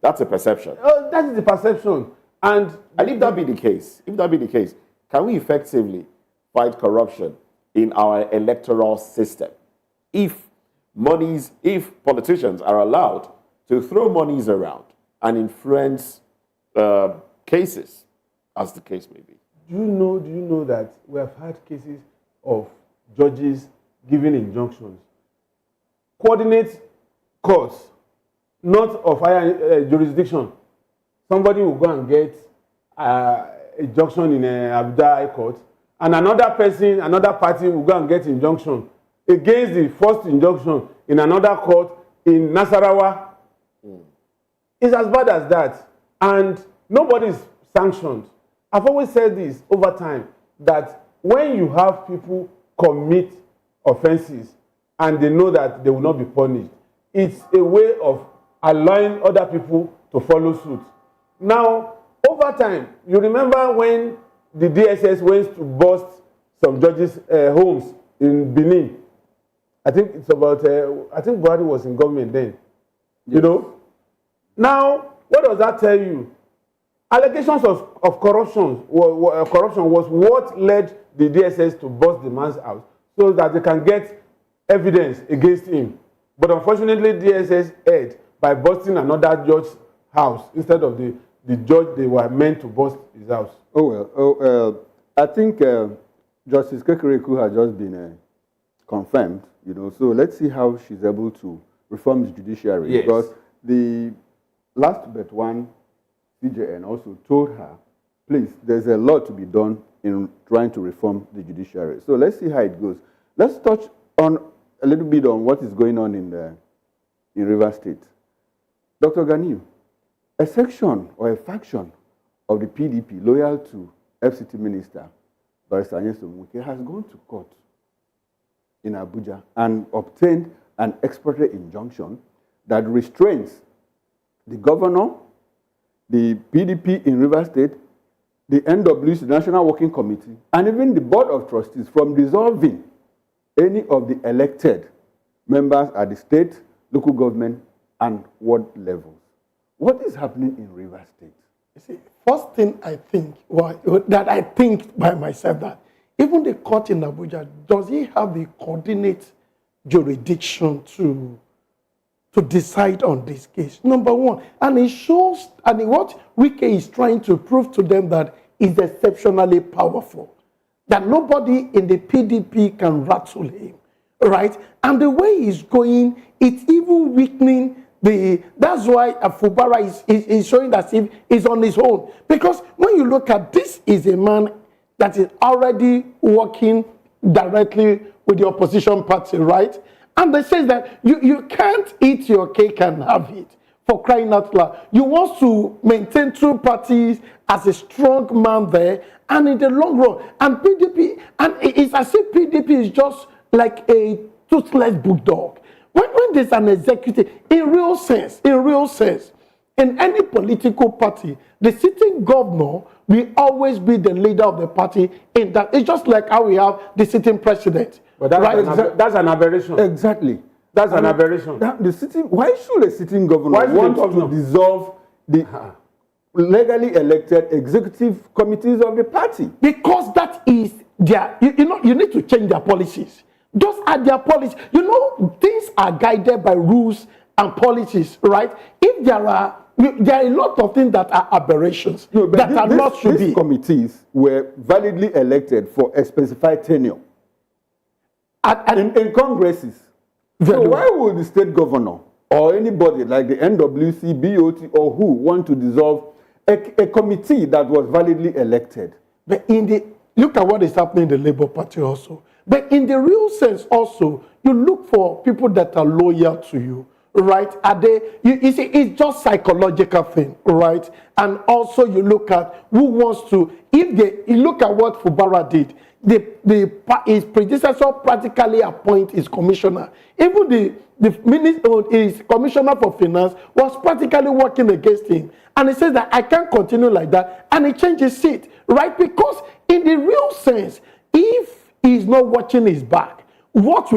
That's a perception. That is the perception. And if that be the case, can we effectively fight corruption in our electoral system if politicians are allowed to throw monies around and influence cases, as the case may be? Do you know that we have had cases of judges giving injunctions? Coordinate courts, not of higher jurisdiction. Somebody will go and get injunction in Abuja High Court, and another party will go and get injunction against the first injunction in another court in Nasarawa. It's as bad as that, and nobody is sanctioned. I've always said this over time, that when you have people commit offenses and they know that they will not be punished, it's a way of allowing other people to follow suit. Now, over time, you remember when the DSS went to bust some judges' homes in Benin. I think it's about, I think Buhari was in government then. Yes. You know? Now, what does that tell you? Allegations of corruption was what led the DSS to bust the man's house so that they can get evidence against him. But unfortunately, DSS erred by busting another judge's house instead of the judge they were meant to bust his house. I think Justice Kekere-Ekun has just been confirmed, you know, so let's see how she's able to reform the judiciary. Yes. Because the last but one CJN also told her, please, there's a lot to be done in trying to reform the judiciary. So let's see how it goes. Let's touch on a little bit on what is going on in Rivers State. Dr. Ganiu, a section or a faction of the PDP loyal to FCT Minister Barrister Nyesom Wike has gone to court in Abuja and obtained an expurgatory injunction that restrains the governor, the PDP in Rivers State, the NWC, National Working Committee, and even the Board of Trustees from dissolving any of the elected members at the state, local government, and ward levels. What is happening in Rivers State? You see, first thing I think, that I think by myself, that even the court in Abuja, does he have the coordinate jurisdiction to decide on this case? Number one. And it shows, and what Wike is trying to prove to them, that is exceptionally powerful, that nobody in the PDP can rattle him, right? And the way he's going, it's even weakening that's why Fubara is showing that he's on his own. Because when you look at this, is a man that is already working directly with the opposition party, right? And they say that you can't eat your cake and have it, for crying out loud. You want to maintain two parties as a strong man there, and in the long run, and PDP, and it's as if PDP is just like a toothless bulldog. When there's an executive, in real sense, in any political party, the sitting governor will always be the leader of the party. In that, it's just like how we have the sitting president. But that's, right? that's an aberration. Exactly. That's an aberration. Why should a sitting governor want to dissolve the legally elected executive committees of the party? Because that is their, you need to change their policies. Those are their policies. Things are guided by rules and policies, right? If there are a lot of things that are aberrations These committees were validly elected for a specified tenure in congresses. So why would the state governor or anybody like the NWC, BOT, or who want to dissolve a committee that was validly elected? But look at what is happening in the Labour Party also. But in the real sense also, you look for people that are loyal to you, right? You see, it's just psychological thing, right? And also you look at who wants to, you look at what Fubara did, his predecessor practically appoint his commissioner. Even the minister, his commissioner for finance was practically working against him. And he says that I can't continue like that. And he changed his seat, right? Because in the real sense, if he's not watching his back, what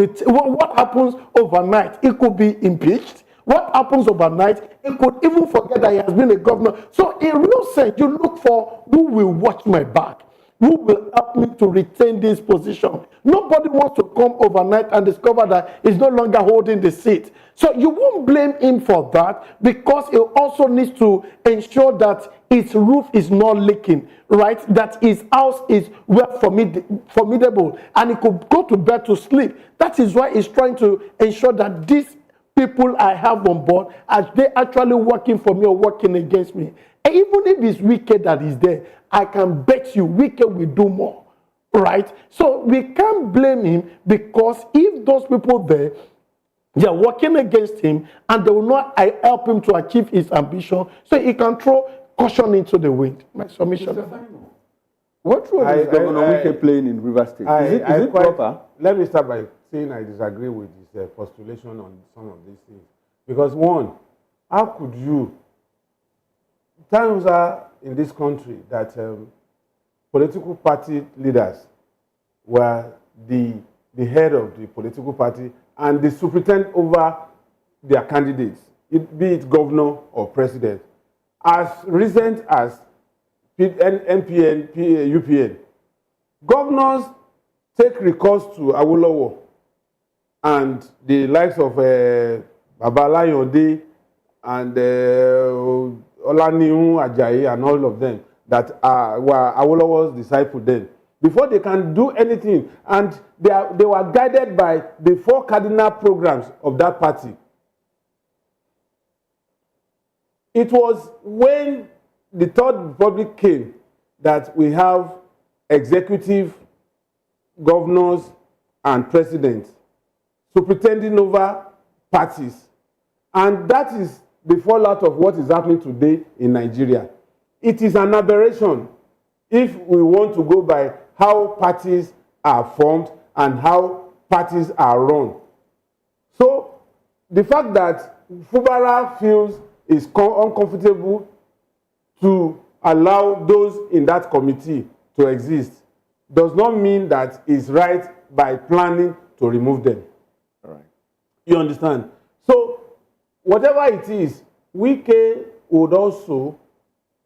happens overnight? He could be impeached. What happens overnight? He could even forget that he has been a governor. So in real sense, you look for who will watch my back, who will help me to retain this position. Nobody wants to come overnight and discover that he's no longer holding the seat. So you won't blame him for that, because he also needs to ensure that his roof is not leaking, right? That his house is well formidable, and he could go to bed to sleep. That is why he's trying to ensure that these people I have on board, are they actually working for me or working against me? And even if it's Wike that is there, I can bet you Wike will do more, right? So we can't blame him, because if those people there, they are working against him and they will not help him to achieve his ambition, so he can throw caution into the wind. My submission. What role is Governor Wike playing in River State? Is it proper? Let me start by saying I disagree with his postulation on some of these things. Because one, how could you, times are in this country that political party leaders were the head of the political party and they superintend over their candidates, be it governor or president. As recent as NPN, UPN, governors take recourse to Awolowo and the likes of Babalayode and Olaniun Ajayi and all of them that were Awolowo's disciples then, before they can do anything. And they were guided by the 4 cardinal programs of that party. It was when the Third Republic came that we have executive governors and presidents superintending over parties. And that is the fallout of what is happening today in Nigeria. It is an aberration if we want to go by how parties are formed and how parties are run. So the fact that Fubara feels is uncomfortable to allow those in that committee to exist does not mean that it's right by planning to remove them. All right. You understand? So whatever it is, Wike would also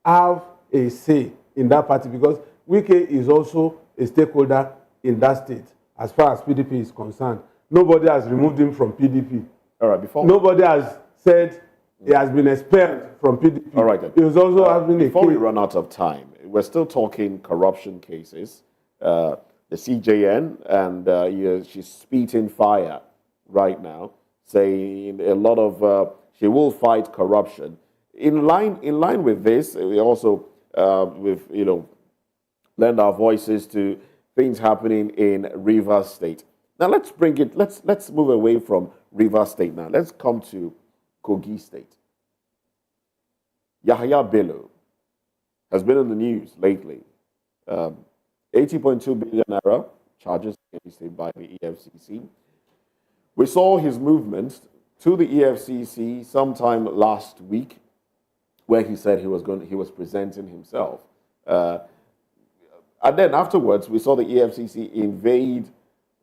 have a say in that party, because Wike is also a stakeholder in that state as far as PDP is concerned. Nobody has removed him from PDP. All right, nobody has said he has been expelled from PDP. All right, then. He was also having before we run out of time, we're still talking corruption cases. The CJN, and she's spitting fire right now, saying a lot of she will fight corruption. In line with this, we also lend our voices to things happening in Rivers State. Now let's move away from Rivers State now. Let's come to Kogi State. Yahaya Bello has been in the news lately. 80.2 billion naira charges against him by the EFCC. We saw his movement to the EFCC sometime last week, where he said he was presenting himself. And then afterwards, we saw the EFCC invade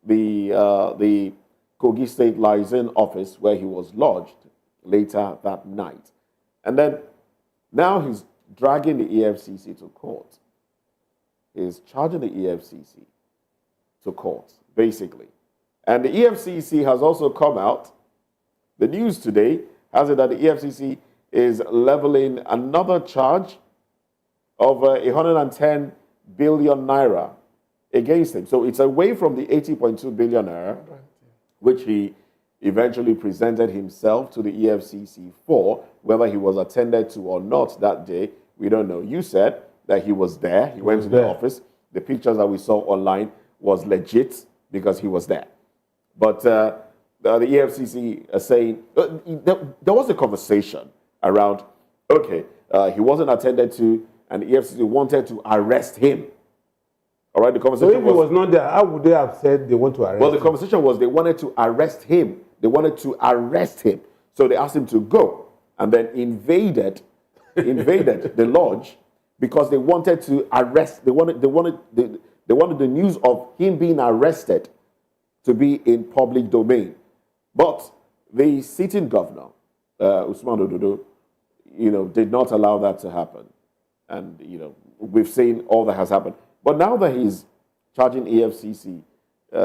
the Kogi State Liaison Office where he was lodged later that night. And then now he's dragging the EFCC to court. He's charging the EFCC to court, basically. And the EFCC has also come out. The news today has it that the EFCC is leveling another charge of 110 billion naira against him. So it's away from the 80.2 billion naira, which he eventually presented himself to the EFCC for. Whether he was attended to or not that day, we don't know. You said that he was there. He went to the office. The pictures that we saw online was legit because he was there. But the EFCC are saying, there was a conversation around, okay, he wasn't attended to, and the EFCC wanted to arrest him. All right, the conversation So if he was not there, how would they have said they want to arrest him? Well, the conversation was they wanted to arrest him. They wanted to arrest him. So they asked him to go and then invaded the lodge because they wanted to arrest, they wanted the news of him being arrested to be in public domain. But the sitting governor, Usman Ododo, did not allow that to happen. And, we've seen all that has happened. But now that he's charging EFCC,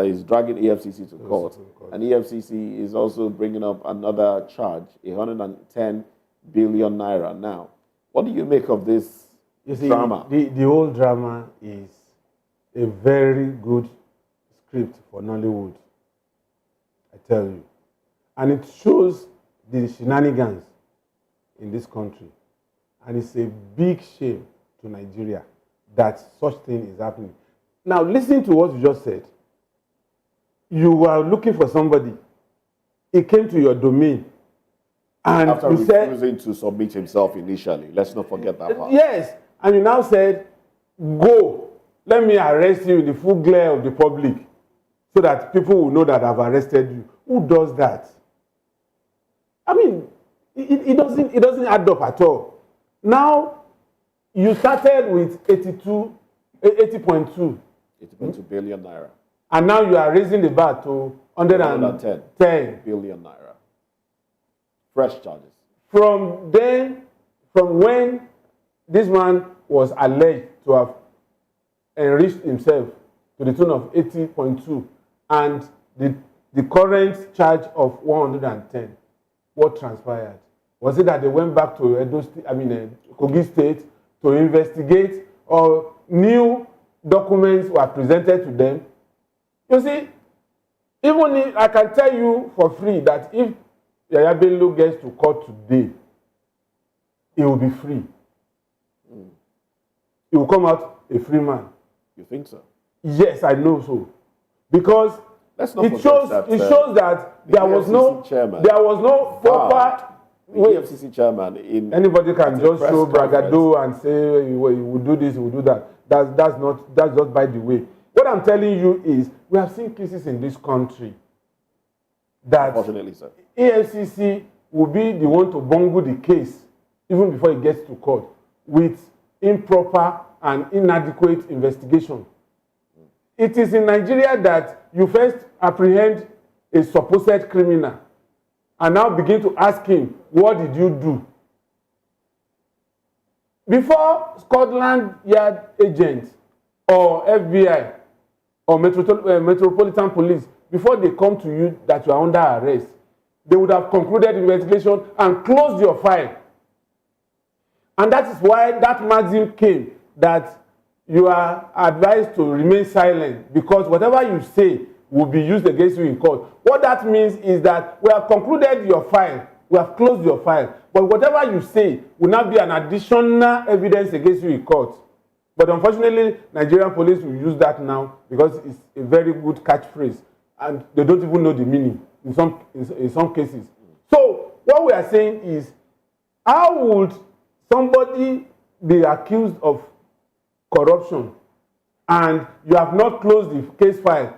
he's dragging EFCC to court, and EFCC is also bringing up another charge, 110 billion naira now. What do you make of this drama? The whole drama is a very good script for Nollywood, I tell you. And it shows the shenanigans in this country. And it's a big shame to Nigeria that such thing is happening. Now, listen to what you just said. You were looking for somebody. He came to your domain. And after you refusing to submit himself initially. Let's not forget that part. Yes. And you now said, go. Let me arrest you in the full glare of the public so that people will know that I've arrested you. Who does that? I mean, it doesn't add up at all. Now, you started with 80.2 billion naira. And now you are raising the bar to 110 billion naira. Fresh charges. From when this man was alleged to have enriched himself to the tune of 80.2 and the current charge of 110, what transpired? Was it that they went back to Kogi State to investigate, or new documents were presented to them? You see, even if, I can tell you for free that if Yaya Bello gets to court today, he will be free. He will come out a free man. You think so? Yes, I know so. Because it shows that there was no proper. The EFCC chairman anybody can just show bragado and say he will do this, he will do that. That's just by the way. What I'm telling you is we have seen cases in this country that unfortunately, sir, EFCC will be the one to bungle the case even before it gets to court with improper and inadequate investigation. It is in Nigeria that you first apprehend a supposed criminal and now begin to ask him, what did you do? Before Scotland Yard agents or FBI or Metropolitan Police, before they come to you that you are under arrest, they would have concluded the investigation and closed your file. And that is why that maxim came that you are advised to remain silent because whatever you say will be used against you in court. What that means is that we have concluded your file, we have closed your file, but whatever you say will not be an additional evidence against you in court. But unfortunately, Nigerian police will use that now because it's a very good catchphrase and they don't even know the meaning in some cases. So what we are saying is, how would somebody be accused of corruption and you have not closed the case file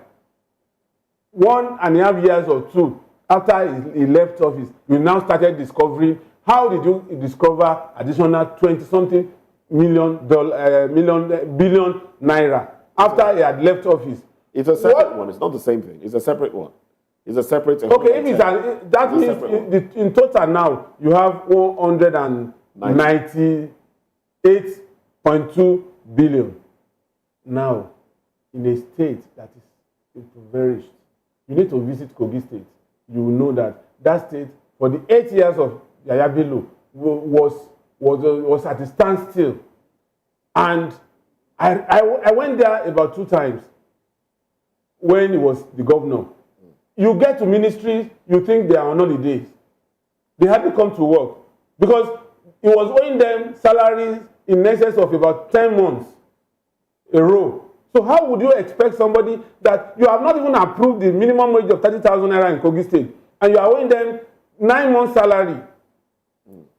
1.5 years or 2 after he left office? You now started discovering How did you discover additional 20-something billion naira after he had left office? It's a separate one. It's not the same thing. It's a separate one. It's a separate. Okay, if it's that means in total now you have 198.2 billion. Now, in a state that is impoverished, you need to visit Kogi State. You will know that that state, for the 8 years of Yaya Bello, was at a standstill. And I went there about 2 times when he was the governor. You get to ministries, you think they are on holidays. They hardly come to work because he was owing them salaries in excess of about 10 months a row. So how would you expect somebody that you have not even approved the minimum wage of 30,000 naira in Kogi State and you are owing them 9 months salary?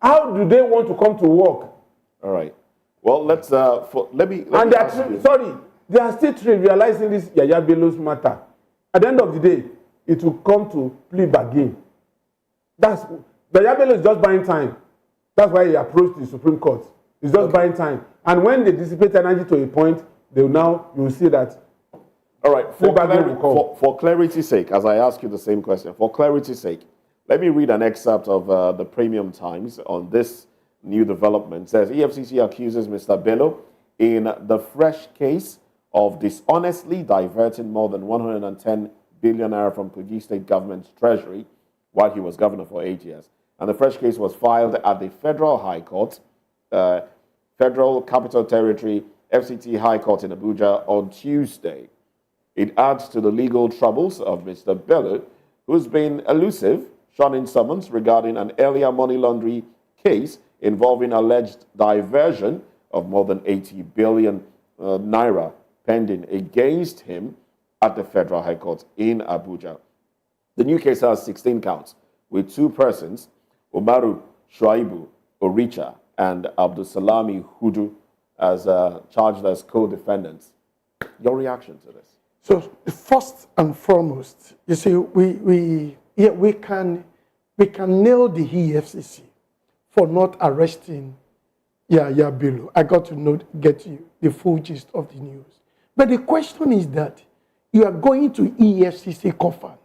How do they want to come to work? All right. Well, let me and they are still trivializing this Yaya Bello's matter. At the end of the day, it will come to plea bargain. Yaya Bello is just buying time. That's why he approached the Supreme Court. He's just buying time. And when they dissipate energy to a point, you will see that. All right. For clarity's sake, as I ask you the same question, for clarity's sake, let me read an excerpt of the Premium Times on this new development. It says, EFCC accuses Mr. Bello in the fresh case of dishonestly diverting more than 110 billion naira from Kogi State government's treasury while he was governor for 8 years. And the fresh case was filed at the Federal High Court, Federal Capital Territory, FCT High Court in Abuja on Tuesday. It adds to the legal troubles of Mr. Bello, who's been elusive, shunning summons regarding an earlier money laundering case involving alleged diversion of more than 80 billion naira pending against him at the Federal High Court in Abuja. The new case has 16 counts, with 2 persons, Umaru Shuaibu Oricha and Abdulsalami Hudu, as charged as co-defendants. Your reaction to this? So first and foremost, you see, we can nail the EFCC for not arresting Yaya Bello. I got to get you the full gist of the news. But the question is that you are going to EFCC coffin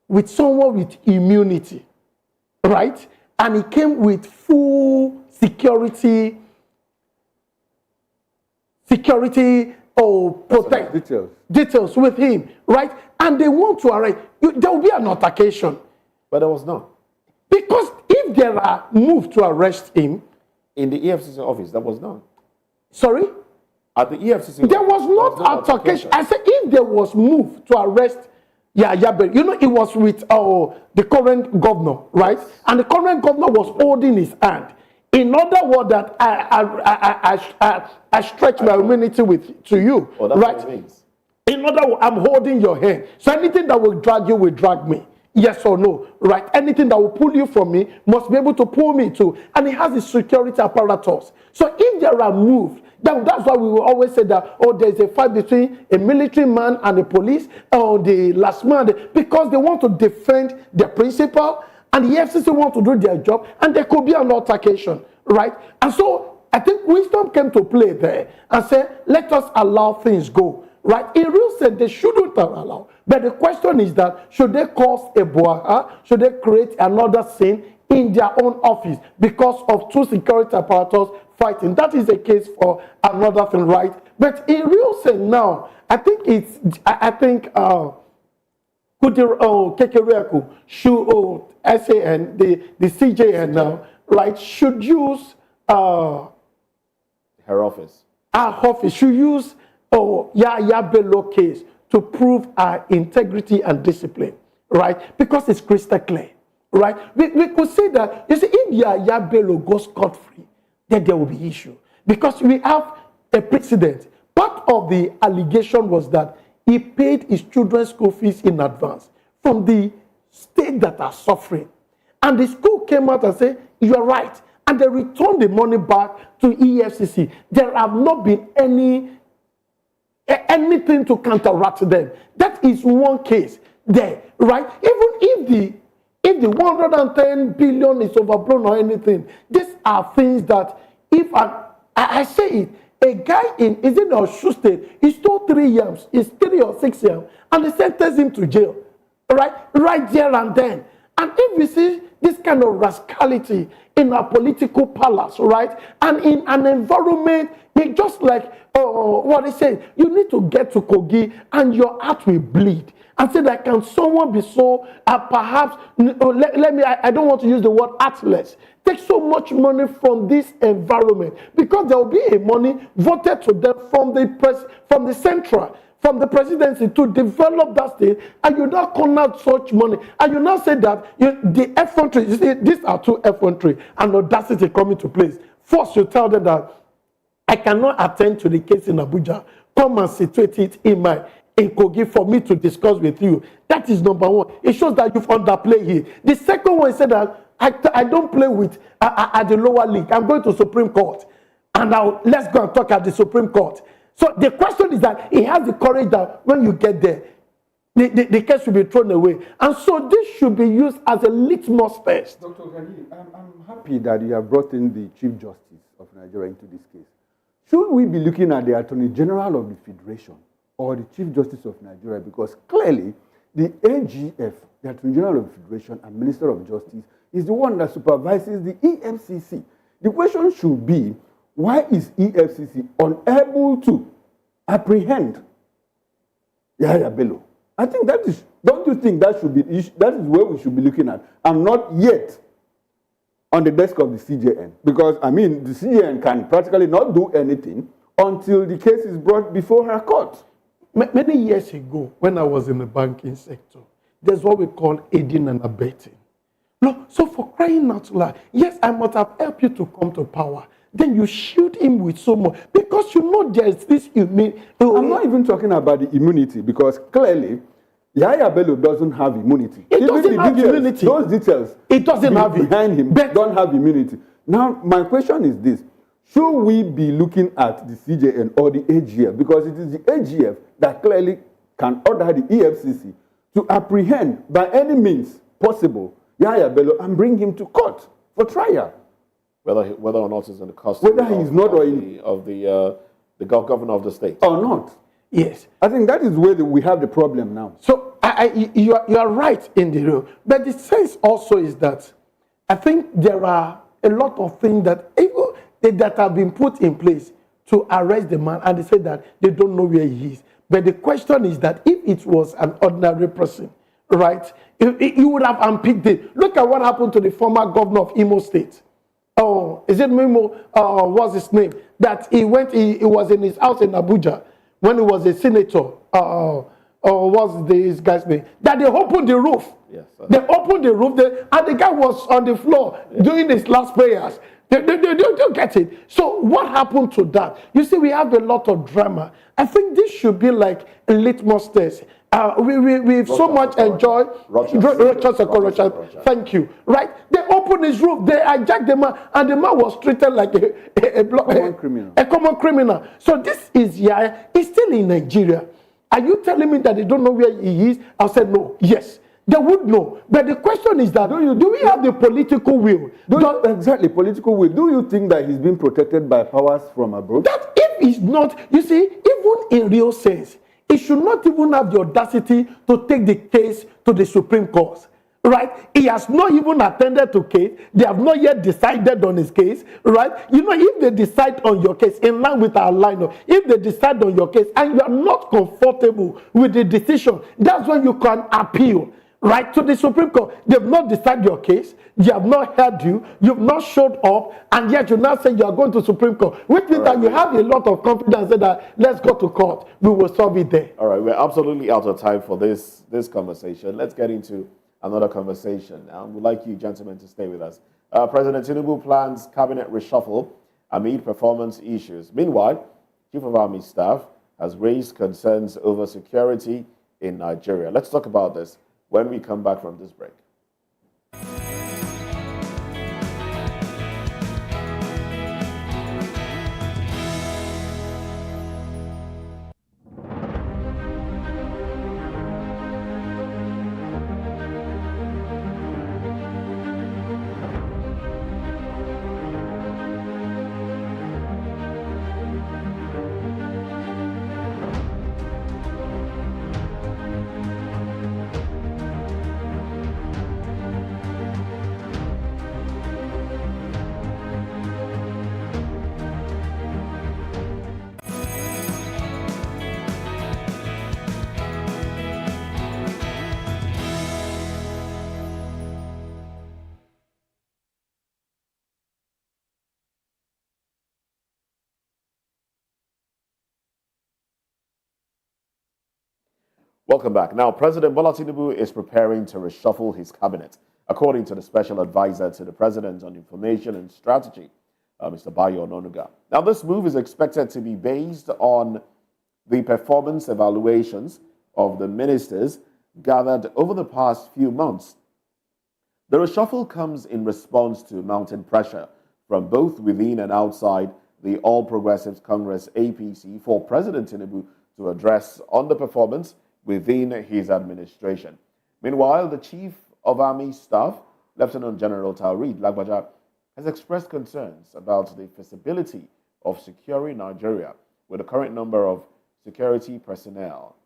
with someone with immunity, right? And he came with full security or protect details with him, right? And they want to arrest. There will be an altercation. But there was none. Because if there are moves to arrest him, in the EFCC office, there was none. Sorry? At the EFCC there was not altercation. I said if there was move to arrest Yaya Bello, it was with the current governor, right? And the current governor was holding his hand. In other words, that I stretch my immunity to you, that's right? what it means. In other words, I'm holding your hand. So anything that will drag you will drag me. Yes or no, right? Anything that will pull you from me must be able to pull me too. And it has a security apparatus. So if there are moves, that's why we will always say that, there's a fight between a military man and the police, or the last man, because they want to defend their principal, and the FCC want to do their job, and there could be an altercation, right? And so I think wisdom came to play there and said, let us allow things go, right? In real sense, they shouldn't allow. But the question is that, should they cause a boaha? Should they create another scene in their own office because of 2 security apparatus fighting? That is a case for another thing, right? But in real sense now, I think Kekere-Ekun should, SAN, the CJN now, right, should use her office. Our office should use Yaya Bello case to prove our integrity and discipline, right? Because it's crystal clear, right? We could say that, you see, if Yaya Bello goes scot-free, then there will be issue. Because we have a precedent. Part of the allegation was that he paid his children's school fees in advance from the state that are suffering. And the school came out and said, you are right. And they returned the money back to EFCC. There have not been anything to counteract them. That is one case there, right? Even if if the 110 billion is overblown or anything, these are things that if I say it, a guy is in Osun State, he stole 3 yams, it's 3 or 6 yams, and they sentenced him to jail, right there and then. And if we see this kind of rascality in our political palace, right, and in an environment, it's just like what they say, you need to get to Kogi and your heart will bleed. And say that can someone be so perhaps let me I don't want to use the word heartless, take so much money from this environment, because there will be a money voted to them from the central, from the presidency to develop that state, and you now corner such money, and you now say that the effrontery, you see, these are 2 effrontery and audacity coming to place. First, you tell them that I cannot attend to the case in Abuja. Come and situate it in Kogi for me to discuss with you. That is number 1. It shows that you've underplayed here. The second one is that I don't play with at the lower league. I'm going to Supreme Court. And now let's go and talk at the Supreme Court. So the question is that he has the courage that when you get there, the case should be thrown away. And so this should be used as a litmus test. Dr. Ghani, I'm happy that you have brought in the Chief Justice of Nigeria into this case. Should we be looking at the Attorney General of the Federation or the Chief Justice of Nigeria? Because clearly, the AGF, the Attorney General of the Federation and Minister of Justice, is the one that supervises the EFCC. The question should be, why is EFCC unable to apprehend Yahya Bello? I think that is, don't you think that should be, that is where we should be looking at, and not yet on the desk of the CJN? Because, I mean, the CJN can practically not do anything until the case is brought before her court. Many years ago, when I was in the banking sector, there's what we call aiding and abetting. No, so for crying out loud, yes, I must have helped you to come to power. Then you shield him with so much, because you know there's this immunity. I'm not even talking about the immunity, because clearly Yahya Bello doesn't have immunity. It doesn't have immunity. Those details it doesn't have it. Behind him don't have immunity. Now, my question is this. Should we be looking at the CJN or the AGF? Because it is the AGF that clearly can order the EFCC to apprehend by any means possible Yahya Bello and bring him to court for trial. Whether or not he's in the custody of the governor of the state. Or not. Yes. I think that is where we have the problem now. So you are right in the room. But the sense also is that I think there are a lot of things that have been put in place to arrest the man, and they say that they don't know where he is. But the question is that if it was an ordinary person, right, you would have unpicked it. Look at what happened to the former governor of Imo State. Oh, is it Mimo? What's his name? That he was in his house in Abuja when he was a senator. What's this guy's name? That they opened the roof. Yes, they opened the roof, and the guy was on the floor doing his last prayers. They don't get it. So what happened to that? You see, we have a lot of drama. I think this should be like a litmus test. We've so much enjoyed Rochester. Thank you. Right? They opened his roof, they hijacked the man, and the man was treated like a common criminal. So this is Yahya. He's still in Nigeria. Are you telling me that they don't know where he is? I said no. Yes. They would know. But the question is that, do we have the political will? Exactly, political will. Do you think that he's being protected by powers from abroad? That if he's not, you see, even in real sense, he should not even have the audacity to take the case to the Supreme Court. Right? He has not even attended to case. They have not yet decided on his case. Right? You know, if they decide on your case, in line with our lineup, if they decide on your case and you are not comfortable with the decision, that's when you can appeal. Right, to the Supreme Court. They've not decided your case. They have not heard you. You've not showed up. And yet you now say you are going to Supreme Court. Which means that you have a lot of confidence that let's go to court. We will solve it there. All right, we're absolutely out of time for this conversation. Let's get into another conversation. We'd like you gentlemen to stay with us. President Tinubu plans cabinet reshuffle amid performance issues. Meanwhile, Chief of Army Staff has raised concerns over security in Nigeria. Let's talk about this when we come back from this break. Welcome back. Now, President Bola Tinubu is preparing to reshuffle his cabinet, according to the special advisor to the president on information and strategy, Mr. Bayo Ononuga. Now, this move is expected to be based on the performance evaluations of the ministers gathered over the past few months. The reshuffle comes in response to mounting pressure from both within and outside the All Progressives Congress APC for President Tinubu to address underperformance within his administration. Meanwhile, the Chief of Army Staff, Lieutenant General Taoreed Lagbaja, has expressed concerns about the feasibility of securing Nigeria with the current number of security personnel.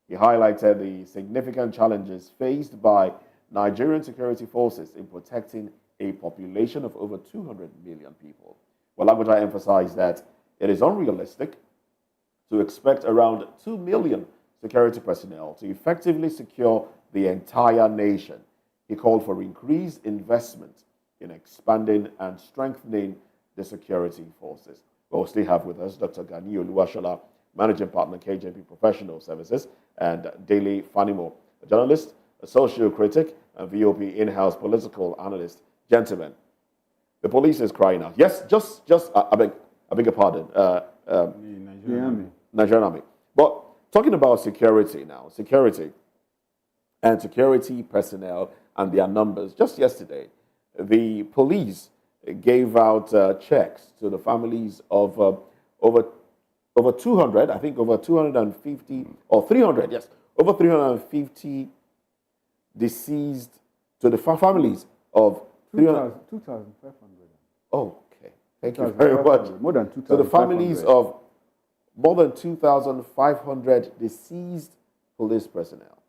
He highlighted the significant challenges faced by Nigerian security forces in protecting a population of over 200 million people. Well, Lagbaja emphasized that it is unrealistic to expect around 2 million security personnel to effectively secure the entire nation. He called for increased investment in expanding and strengthening the security forces. We'll still have with us Dr. Gani Oluwashola, Managing Partner, KJP Professional Services, and Daily Fanimo, a journalist, a social critic, and VOP in-house political analyst. Gentlemen, the police is crying out. Yes, I beg your pardon. Nigerian Army. But talking about security now, security personnel and their numbers. Just yesterday, the police gave out checks to the families of over 200, I think over 250 or 300, yes, over 350 deceased to the families of 2,500. Okay, thank you very much. More than 2,500. So the families of more than 2,500 deceased police personnel.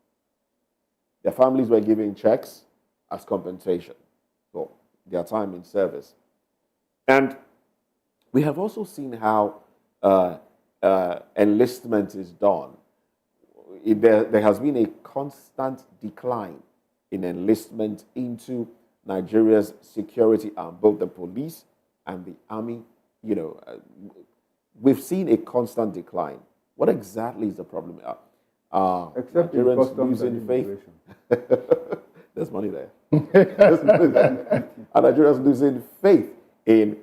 Their families were given checks as compensation for their time in service. And we have also seen how enlistment is done. There has been a constant decline in enlistment into Nigeria's security arm, both the police and the army. We've seen a constant decline. What exactly is the problem? Except Nigerians losing faith. There's money there. There's money there. And Nigerians losing faith in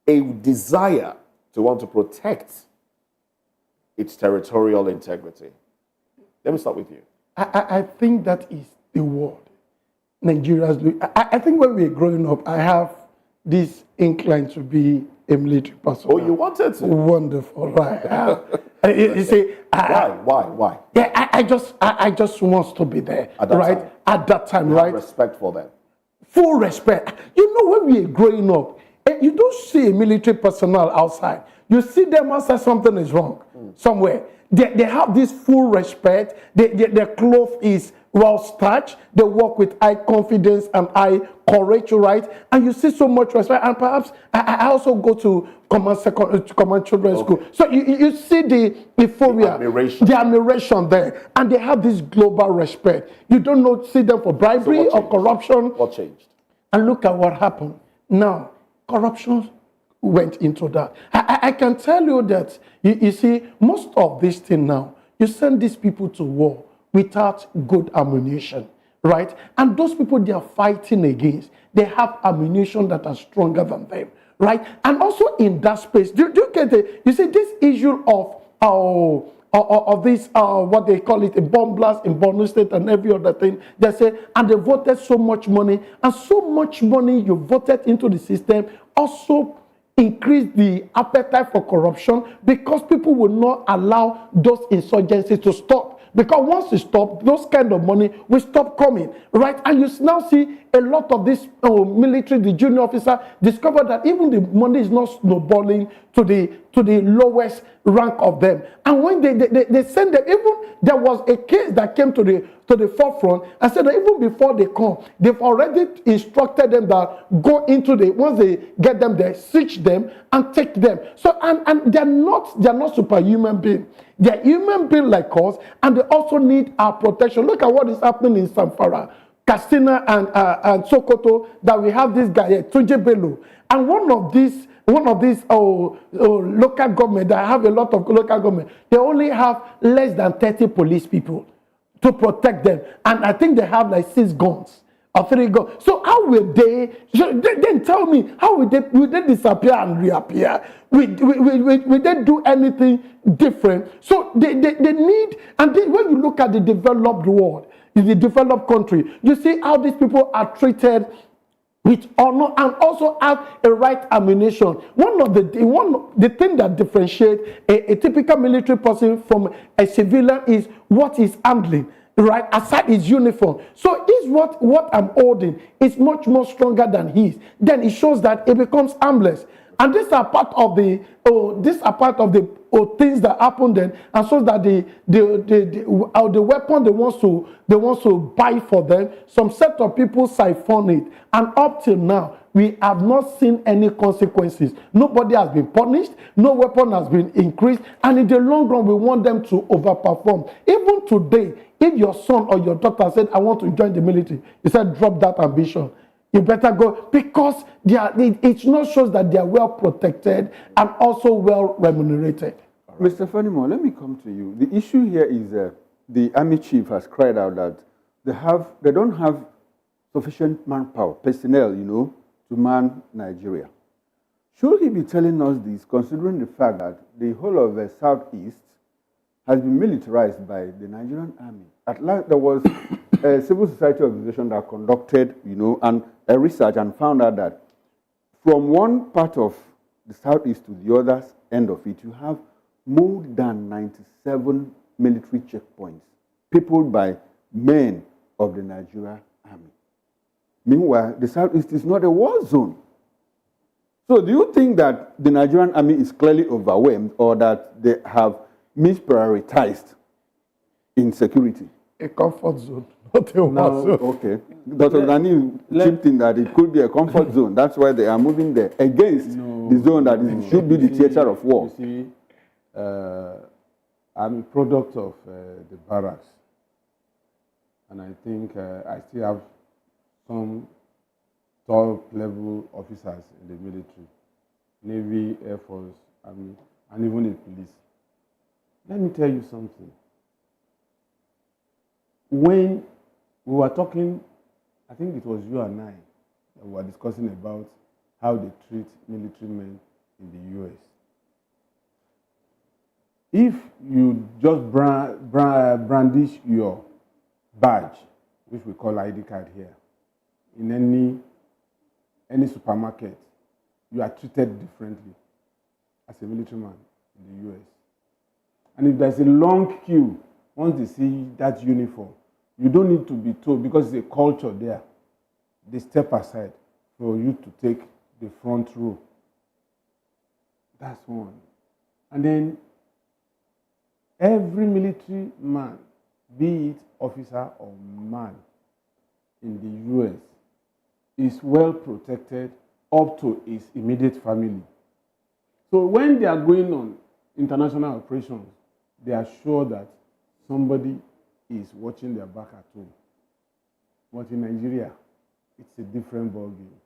a desire to want to protect its territorial integrity. Let me start with you. I think that is the word. Nigerians. I think when we were growing up, I have this incline to be a military person. Oh, you wanted to? Wonderful, right? You see, why? Yeah, I just want to be there, at that right? Time. At that time, You right? have respect for them. Full respect. You know, when we were growing up, you don't see a military personnel outside. You see them outside, something is wrong somewhere. They have this full respect. Their cloth is well starched. They work with high confidence and high courage, right? And you see so much respect. And perhaps I also go to command children's school. So you see the euphoria, the admiration there. And they have this global respect. You don't see them for bribery or corruption. What changed? And look at what happened. Now, corruption went into that. I can tell you that, you see, most of this thing now, you send these people to war without good ammunition, right? And those people they are fighting against, they have ammunition that are stronger than them, right? And also in that space, do you get it? You see, this issue of this, what they call it, a bomb blast in Borno State and every other thing, they say, and they voted so much money, and so much money you voted into the system also increase the appetite for corruption because people will not allow those insurgencies to stop. Because once you stop, those kind of money will stop coming, right? And you now see a lot of this military, the junior officer, discover that even the money is not snowballing to the lowest rank of them. And when they send them, even there was a case that came to the forefront and said that even before they come, they've already instructed them that go into once they get them there, search them and take them. So and they're not superhuman beings. They're human beings like us, and they also need our protection. Look at what is happening in Zamfara, Katsina, and Sokoto, that we have this guy here, Tunji Bello. And one of these one of these local government that have a lot of local government, they only have less than 30 police people to protect them. And I think they have like 6 guns or 3 guns. So how will they, then tell me, how will they disappear and reappear? Will they do anything different? So they need, and then when you look at the developed world, in the developed country, you see how these people are treated with honor and also have a right ammunition. One of the thing that differentiates a typical military person from a civilian is what he's handling, right? Aside his uniform. So this what I'm holding is much more stronger than his. Then it shows that it becomes harmless. And these are part of the things that happen then, and so that the weapon they want to buy for them, some set of people siphon it, and up till now we have not seen any consequences. Nobody has been punished, no weapon has been increased, and in the long run we want them to overperform. Even today, if your son or your daughter said, "I want to join the military," you said, "Drop that ambition. You better go," because it not shows that they are well protected and also well remunerated. Mr. Fanimo, let me come to you. The issue here is the army chief has cried out that they don't have sufficient manpower, personnel, to man Nigeria. Should he be telling us this, considering the fact that the whole of the Southeast has been militarized by the Nigerian army? At last, there was a civil society organization that conducted, and a research and found out that from one part of the Southeast to the other end of it, you have more than 97 military checkpoints, peopled by men of the Nigerian army. Meanwhile, the Southeast is not a war zone. So do you think that the Nigerian army is clearly overwhelmed, or that they have misprioritized in security? A comfort zone, not a war zone. Okay. Dr. Nani chipped in that it could be a comfort zone. That's why they are moving there against the zone that should be the theater of war. You see, I'm a product of the barracks. And I think I still have some top-level officers in the military, Navy, Air Force, Army, and even the police. Let me tell you something. When we were talking, I think it was you and I, that we were discussing about how they treat military men in the U.S. If you just brandish your badge, which we call ID card here, in any supermarket, you are treated differently as a military man in the U.S. And if there's a long queue, once they see that uniform, you don't need to be told, because it's a culture there. They step aside for you to take the front row. That's one. And then every military man, be it officer or man in the U.S., is well protected up to his immediate family. So when they are going on international operations, they are sure that somebody is watching their back at home. But in Nigeria, it's a different ballgame.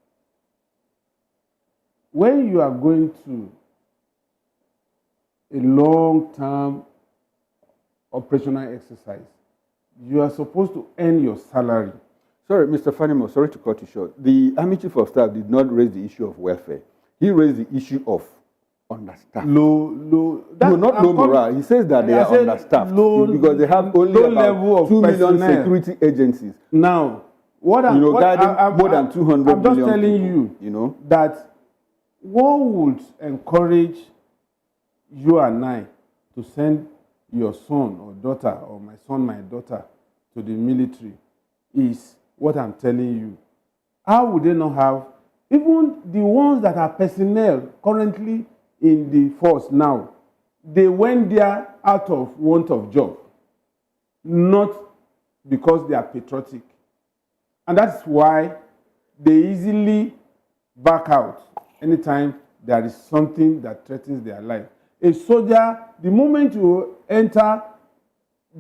When you are going to a long-term operational exercise, you are supposed to earn your salary. Sorry, Mr. Fanimo, sorry to cut you short. The Army Chief of Staff did not raise the issue of welfare. He raised the issue of understaffed. Low. No, not low morale. He says that they are understaffed because they have only about 2 million security agencies. Now, what I'm more than 200 I'm just million telling people, that what would encourage you and I to send your son or daughter, or my son, my daughter, to the military is what I'm telling you. How would they not have, even the ones that are personnel currently in the force now, they went there out of want of job, not because they are patriotic. And that's why they easily back out anytime there is something that threatens their life. A soldier, the moment you enter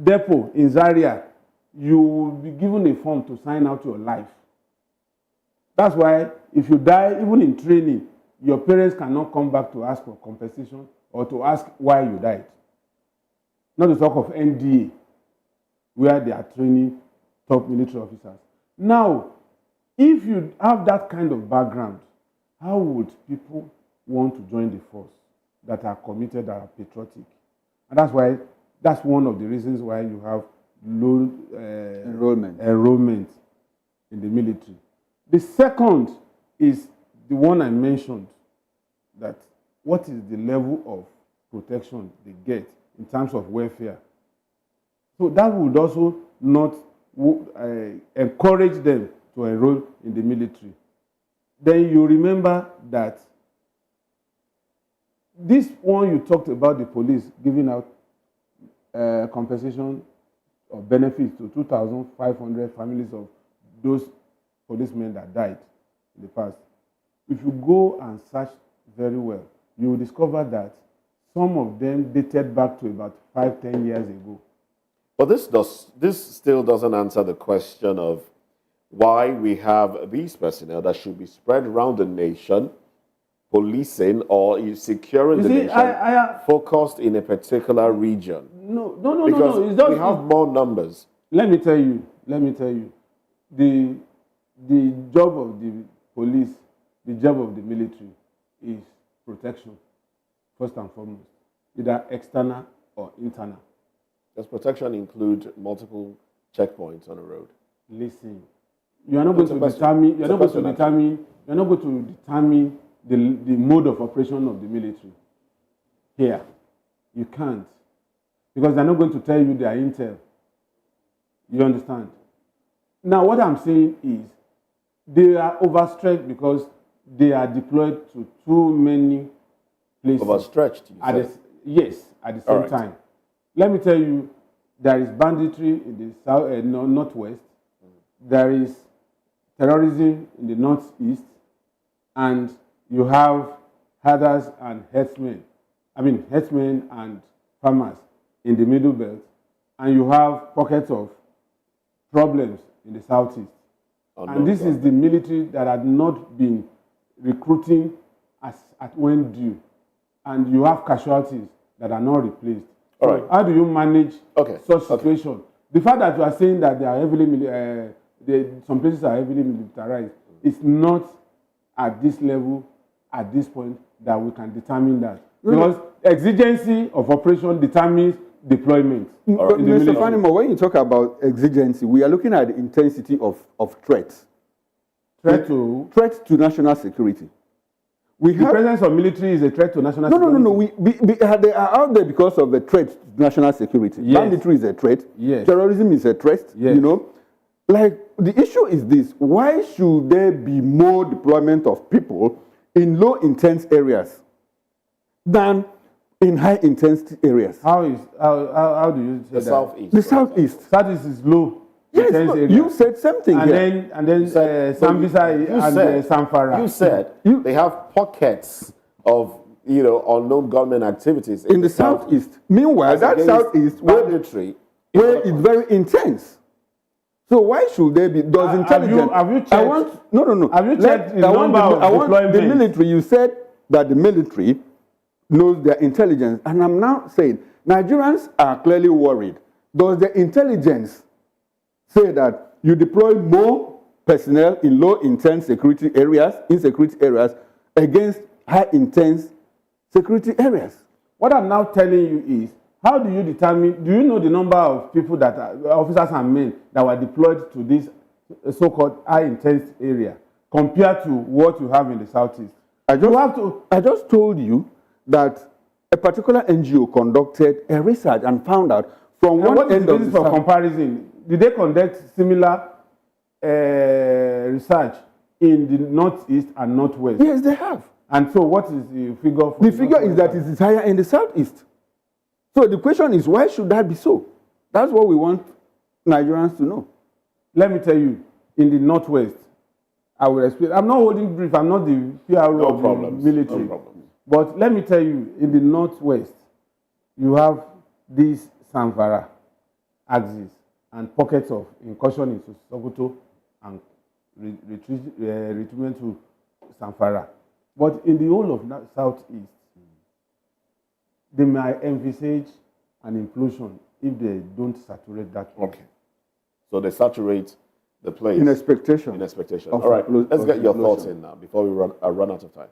depot in Zaria, you will be given a form to sign out your life. That's why if you die, even in training, your parents cannot come back to ask for compensation or to ask why you died. Not to talk of NDA, where they are training top military officers. Now, if you have that kind of background, how would people want to join the force that are committed, that are patriotic? And that's one of the reasons why you have low enrollment in the military. The second is the one I mentioned, that what is the level of protection they get in terms of welfare. So that would also not encourage them to enroll in the military. Then you remember that this one you talked about, the police giving out compensation or benefits to 2,500 families of those policemen that died in the past. If you go and search very well, you will discover that some of them dated back to about 5-10 years ago. But this still doesn't answer the question of why we have these personnel that should be spread around the nation, policing or securing the nation, focused in a particular region. No. Because It's just, we have more numbers. Let me tell you. The job of the police, the job of the military is protection, first and foremost, either external or internal. Does protection include multiple checkpoints on a road? Listen, you are not going to determine. You are not going to determine the mode of operation of the military. Here, you can't, because they are not going to tell you their intel. You understand? Now, what I'm saying is, they are overstretched because they are deployed to too many places. Overstretched, Yes, at the same time. Let me tell you, there is banditry in the northwest, there is terrorism in the northeast, and you have herders and herdsmen and farmers in the middle belt, and you have pockets of problems in the southeast. And this is the military that had not been recruiting at when due, and you have casualties that are not replaced. All right. How do you manage such situation? The fact that you are saying that they are some places are heavily militarized, it's not at this level, at this point, that we can determine that. Because exigency of operation determines deployment. Mr. Fanimo, when you talk about exigency, we are looking at the intensity of threats. Threat to national security. The presence of military is a threat to national security. No. They are out there because of a threat to national security. Yes. Banditry is a threat. Yes. Terrorism is a threat. Yes. You know, like the issue is this: why should there be more deployment of people in low intense areas than in high intensity areas? How do you say the that? Southeast? The southeast. Southeast is low. Yes, you said something and here. then Sambisa and Samfara. You said they have pockets of unknown government activities in the southeast. Meanwhile, that southeast where it's very intense. So why should there be? Does intelligence? Have you checked? No. Have you checked the number of deployments? The military. You said that the military knows their intelligence, and I'm now saying Nigerians are clearly worried. Does the intelligence say that you deploy more personnel in low intense security areas, insecurity areas, against high intense security areas? What I'm now telling you is, how do you determine? Do you know the number of people that officers and men that were deployed to this so-called high intense area compared to what you have in the southeast? I just told you that a particular NGO conducted a research and found out from one end of the for comparison. Did they conduct similar research in the northeast and northwest? Yes, they have. And so, what is the figure? The figure is that it is higher in the southeast. So the question is, why should that be so? That's what we want Nigerians to know. Let me tell you, in the northwest, I will explain. I'm not holding brief. I'm not the PRO of the military. No problems. But let me tell you, in the northwest, you have these Samfara axis and pockets of incursion into Sokoto and retreatment to Samfara. But in the whole of Southeast, they might envisage an implosion if they don't saturate that place. Okay. So they saturate the place. In expectation. In expectation. Of All right, implo- let's of get your implosion. thoughts in now before we run out of time.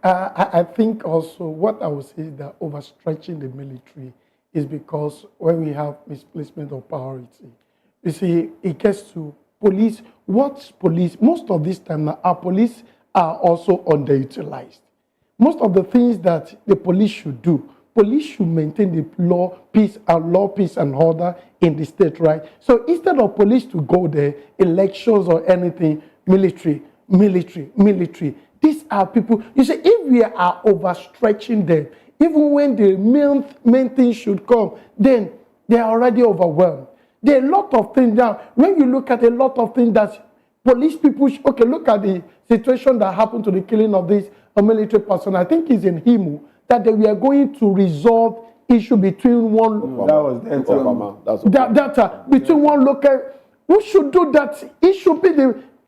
I think also what I would say is that overstretching the military is because when we have misplacement of priority, you see, it gets to police. What's police? Most of this time now, our police are also underutilized. Most of the things that the police should do, police should maintain the law, peace, and order in the state, right? So instead of police to go there, elections or anything, military. These are people, you see, if we are overstretching them, even when the main thing should come, then they are already overwhelmed. There are a lot of things now. When you look at a lot of things that police people, okay, look at the situation that happened to the killing of this military person. I think it's in Himu, that we are going to resolve issue between one. No, that was Obama. Between one local. Who should do that? It should be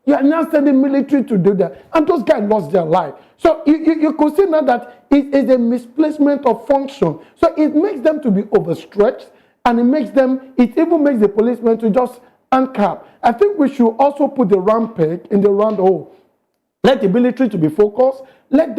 you are now sending military to do that. And those guys lost their life. So you could see now that it is a misplacement of function. So it makes them to be overstretched, and it even makes the policemen to just uncap. I think we should also put the round peg in the round hole. Let the military to be focused. Let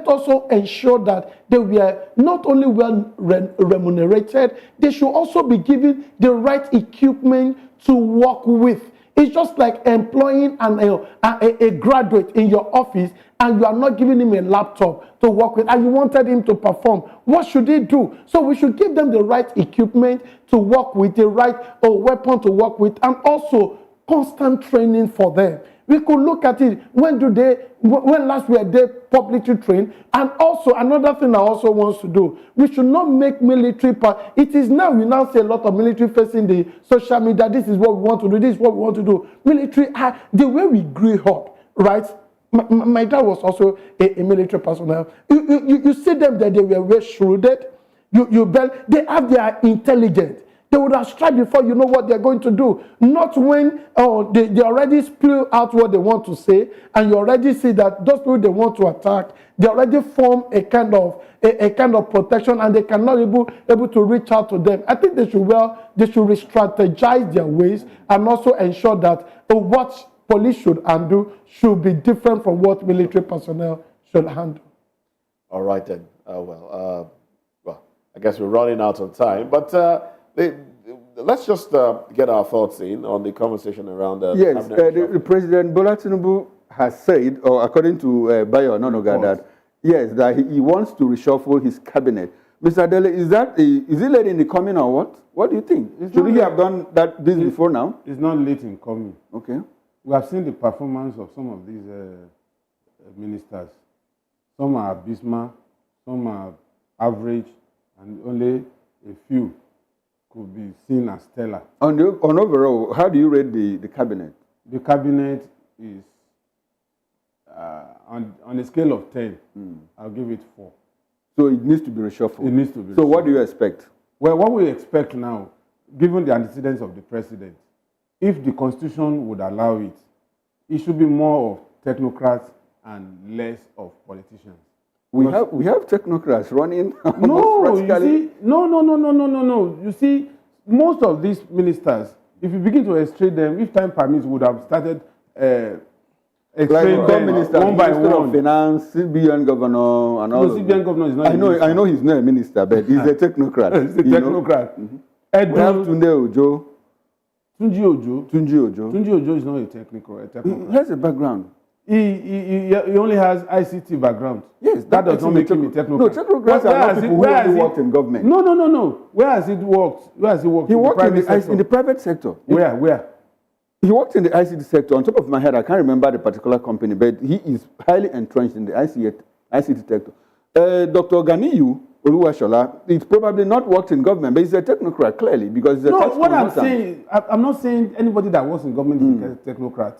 also ensure that they were not only well remunerated, they should also be given the right equipment to work with. It's just like employing a graduate in your office, and you are not giving him a laptop to work with, and you wanted him to perform. What should he do? So we should give them the right equipment to work with, the right weapon to work with, and also constant training for them. We could look at it. When last were they publicly trained? And also, another thing I also want to do, we should not make military part. It is now, we now see a lot of military facing the social media. This is what we want to do. This is what we want to do. Military, the way we grew up, right? My dad was also a military personnel. You see them that they were well shrewded. They have their intelligence. They would have strike before you know what they're going to do. Not when they already spill out what they want to say, and you already see that those people they want to attack, they already form a kind of protection, and they cannot able to reach out to them. I think they should re-strategize their ways, and also ensure that what police should handle should be different from what military personnel should handle. All right then. Well, I guess we're running out of time, but. Let's just get our thoughts in on the conversation around yes, the President Bola Tinubu has said, or according to Bayo Ononuga, that yes, that he wants to reshuffle his cabinet. Mr. Adele, is it late in the coming or what? What do you think? Should he have done this before now? It's not late in coming. Okay. We have seen the performance of some of these ministers. Some are abysmal, some are average, and only a few could be seen as stellar. On overall, how do you rate the cabinet? The cabinet is, on a scale of 10, I'll give it 4. So it needs to be reshuffled? It needs to be reshuffled. So what do you expect? Well, what we expect now, given the antecedents of the president, if the constitution would allow it, it should be more of technocrats and less of politicians. We have technocrats running. No, you see, no. You see, most of these ministers, if you begin to extract them, if time permits, would have started extracting them minister, one by Minister one. Of Finance, CBN governor, and all. No, CBN governor is not. I know he's not a minister, but he's a technocrat. He's a technocrat. We have Tunde Ojo. Tunji Ojo is not a technocrat. He has a background. He only has ICT background. Yes, that does not make him a technocrat. No, technocrats are not people who only worked in government. No. Where has it worked? He worked in the private sector. Where? He worked in the ICT sector. On top of my head, I can't remember the particular company, but he is highly entrenched in the ICT sector. Dr. Ganiyu Oluwashola, it's probably not worked in government, but he's a technocrat, clearly, because he's a tax what I'm consultant. saying, I'm not saying anybody that works in government is a technocrat.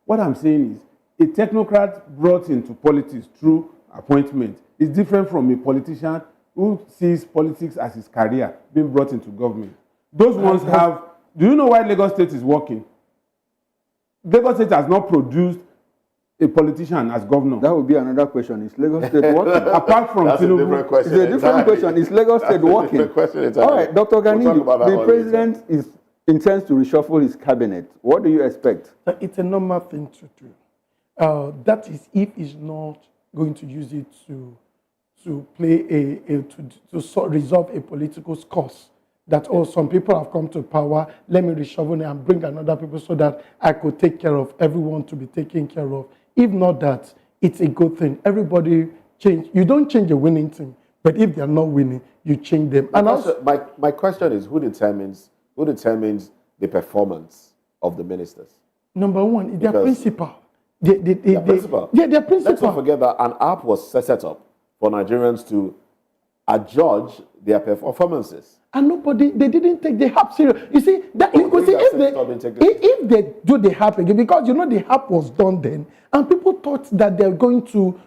What I'm saying is, a technocrat brought into politics through appointment is different from a politician who sees politics as his career being brought into government. Those ones have... Do you know why Lagos State is working? Lagos State has not produced a politician as governor? That would be another question. Is Lagos State working? Apart from That's a Tinubu, different question. It's a different question. Is Lagos State working? Different question entirely. All right, Dr. Gani, We'll talk about that the one president intends to reshuffle his cabinet. What do you expect? It's a normal thing to do. That is, if he's not going to use it to play to resolve a political cause. That some people have come to power. Let me reshuffle it and bring another people so that I could take care of everyone to be taken care of. If not that, it's a good thing. Everybody change. You don't change a winning team, but if they are not winning, you change them. And also, my question is, who determines the performance of the ministers? Number one, their principal. Their principal. Yeah, their principal. Let's not forget that an app was set up for Nigerians to adjudge their performances. And they didn't take the HAP serious. You see, if they do the HAP again, because the HAP was done then, and people thought that they're going to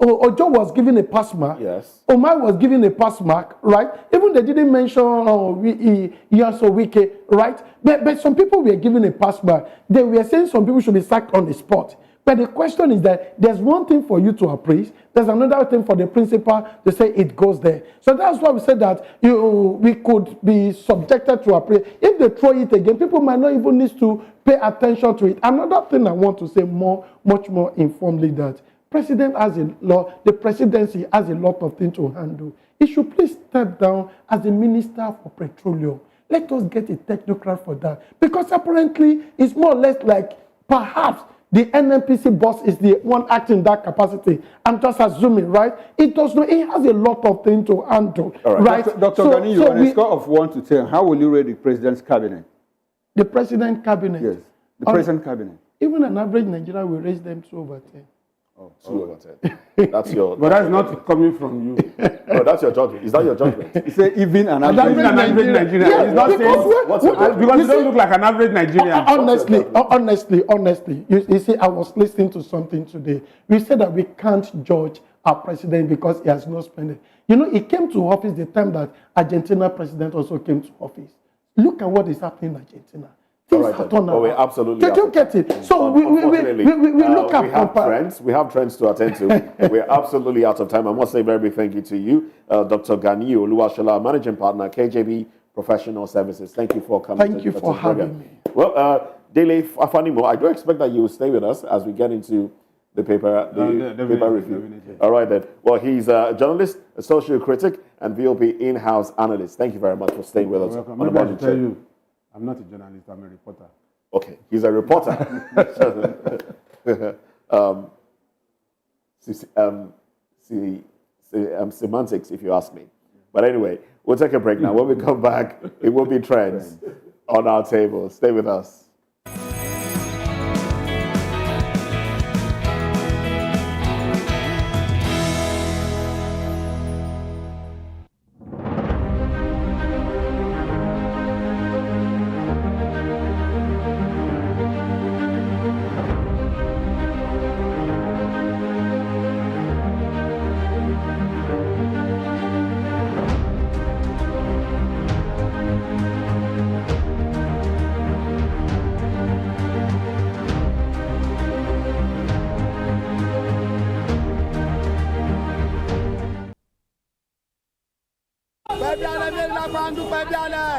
Ojo was given a pass mark. Yes. Omar was given a pass mark, right? Even they didn't mention Yaso Wike, right? But some people were given a pass mark. They were saying some people should be sacked on the spot. But the question is that there's one thing for you to appraise. There's another thing for the principal to say it goes there. So that's why we said that we could be subjected to appraise. If they throw it again, people might not even need to pay attention to it. Another thing I want to say much more informally, that the presidency has a lot of things to handle. He should please step down as the Minister for Petroleum. Let us get a technocrat for that. Because apparently it's more or less like perhaps the NNPC boss is the one acting in that capacity. I'm just assuming, right? It has a lot of things to handle, right? Dr. Gani, on a score of 1 to 10, how will you rate the president's cabinet? The president's cabinet? Yes, the president's cabinet. Even an average Nigerian will raise them 2 over 10. Oh, 2 over 10. That's your. But that's not coming from you. No, that's your judgment. Is that your judgment? You say even an average Nigerian. Yeah, He's not saying because you don't look like an average Nigerian. Honestly, you see, I was listening to something today. We said that we can't judge our president because he has not spent it. He came to office the time that Argentina president also came to office. Look at what is happening in Argentina. All right, we're absolutely. Did you get it? So we look at trends. We have trends to attend to. We're absolutely out of time. I must say a very big thank you to you, Dr. Gani Oluwashola, Managing Partner, KJB Professional Services. Thank you for coming. Thank you for having me. Well, Dele Afanimo, I do expect that you will stay with us as we get into the paper review. All right then. Well, he's a journalist, a social critic, and VOP in-house analyst. Thank you very much for staying with us. On the Morning Show. I'm not a journalist, I'm a reporter. Okay, he's a reporter. Semantics, if you ask me. But anyway, we'll take a break now. When we come back, it will be trends on our table. Stay with us.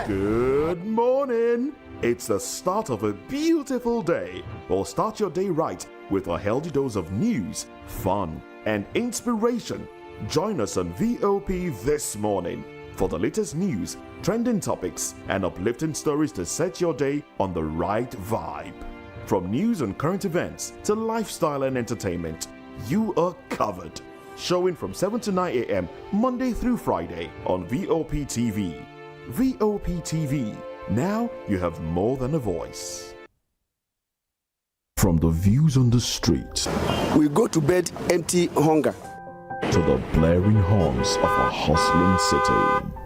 Good morning. It's the start of a beautiful day. Well, start your day right with a healthy dose of news, fun, and inspiration. Join us on VOP this morning for the latest news, trending topics, and uplifting stories to set your day on the right vibe. From news and current events to lifestyle and entertainment, you are covered. Showing from 7 to 9 a.m. Monday through Friday on VOP TV. VOP TV. Now you have more than a voice. From the views on the street We go to bed empty hunger. to the blaring horns of a hustling city,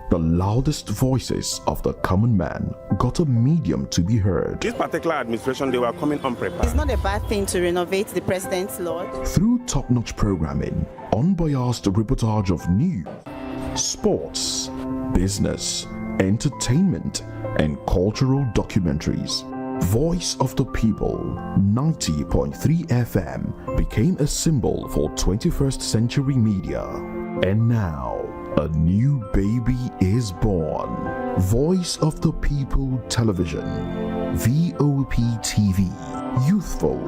the loudest voices of the common man got a medium to be heard. This particular administration, they were coming unprepared. It's not a bad thing to renovate the president's lodge. Through top-notch programming, unbiased reportage of news, sports, business, entertainment, and cultural documentaries, Voice of the People 90.3 FM became a symbol for 21st century media. And now, a new baby is born. Voice of the People Television, VOP TV, youthful,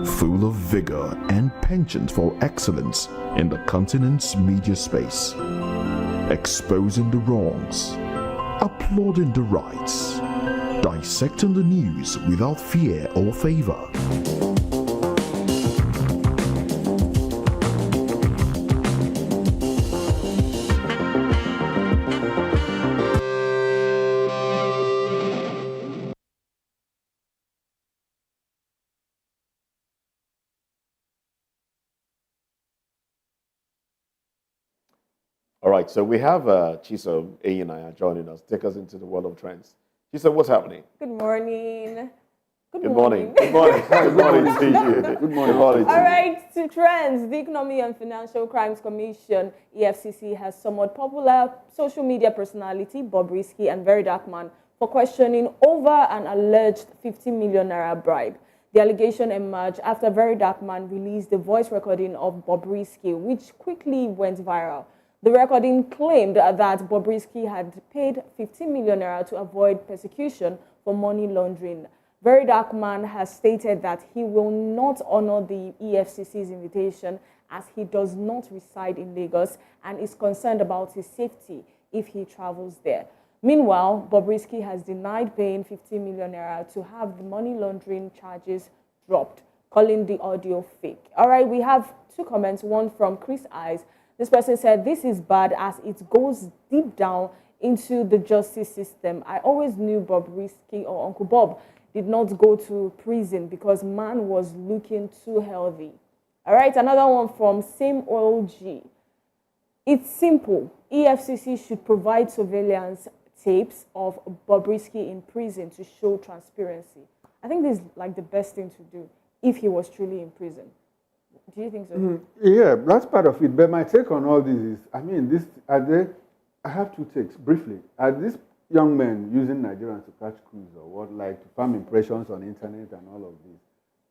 full of vigor and penchant for excellence in the continent's media space, exposing the wrongs, applauding the rights, dissecting the news without fear or favor. All right, so we have Chisom Eyinaya joining us. Take us into the world of trends. Chisom, what's happening? Good morning. Good morning. Good morning. Good morning to you. Good morning. All right, to trends. The Economic and Financial Crimes Commission, EFCC, has summoned popular social media personality Bobrisky and Very Dark Man for questioning over an alleged 50 million naira bribe. The allegation emerged after Very Dark Man released the voice recording of Bobrisky, which quickly went viral. The recording claimed that Bobrisky had paid 15 million naira to avoid persecution for money laundering. Very Dark Man has stated that he will not honor the EFCC's invitation as he does not reside in Lagos and is concerned about his safety if he travels there. Meanwhile, Bobrisky has denied paying 15 million naira to have the money laundering charges dropped, calling the audio fake. All right, we have two comments, one from Chris Eyes. This person said, "This is bad as it goes deep down into the justice system. I always knew Bobrisky or Uncle Bob did not go to prison because man was looking too healthy." All right, another one from Same OG. "It's simple. EFCC should provide surveillance tapes of Bobrisky in prison to show transparency." I think this is like the best thing to do if he was truly in prison. Do you think so? Yeah, that's part of it. But my take on all this is, I mean, I have two takes briefly. Are these young men using Nigerians to catch crews or what, like to farm impressions on internet and all of this?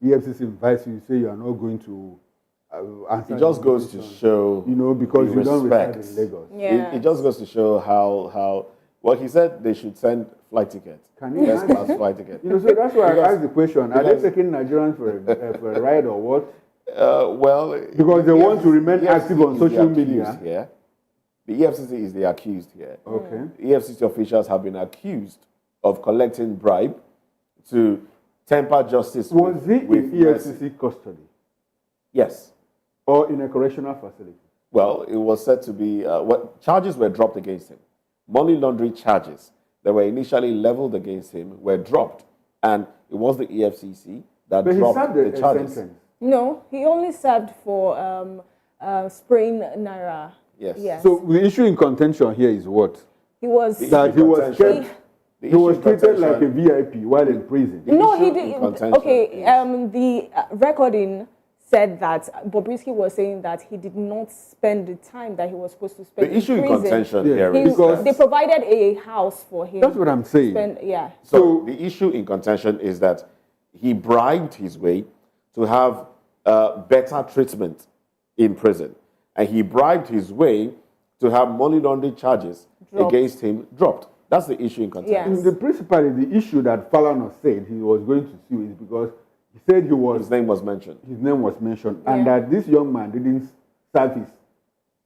EFCC invites you, you say you are not going to answer. It just goes to show, because you don't reside in Lagos. Yeah. It just goes to show how. Well, he said they should send flight tickets. Can you First class flight ticket. So that's why I asked the question: are they taking Nigerians for a ride or what? Well, because they want to remain active on social media. Here. The EFCC is the accused here. Okay. EFCC officials have been accused of collecting bribe to temper justice. Was he in EFCC custody? Yes. Or in a correctional facility? Well, it was said to be, charges were dropped against him. Money laundering charges that were initially leveled against him were dropped. And it was the EFCC that dropped the charges. Sentence. No, he only served for spraying naira. Yes. So the issue in contention here is what? He was That he was kept, he was treated like a VIP while in prison. No, he didn't. Okay, the recording said that Bobrisky was saying that he did not spend the time that he was supposed to spend the issue in prison. contention here is because they provided a house for him. That's what I'm saying. So the issue in contention is that he bribed his way to have better treatment in prison. And he bribed his way to have money laundering charges against him dropped. That's the issue in contention. Yes. Principally, the issue that Falana said he was going to sue is because he said his name was mentioned. His name was mentioned. And that this young man didn't serve his.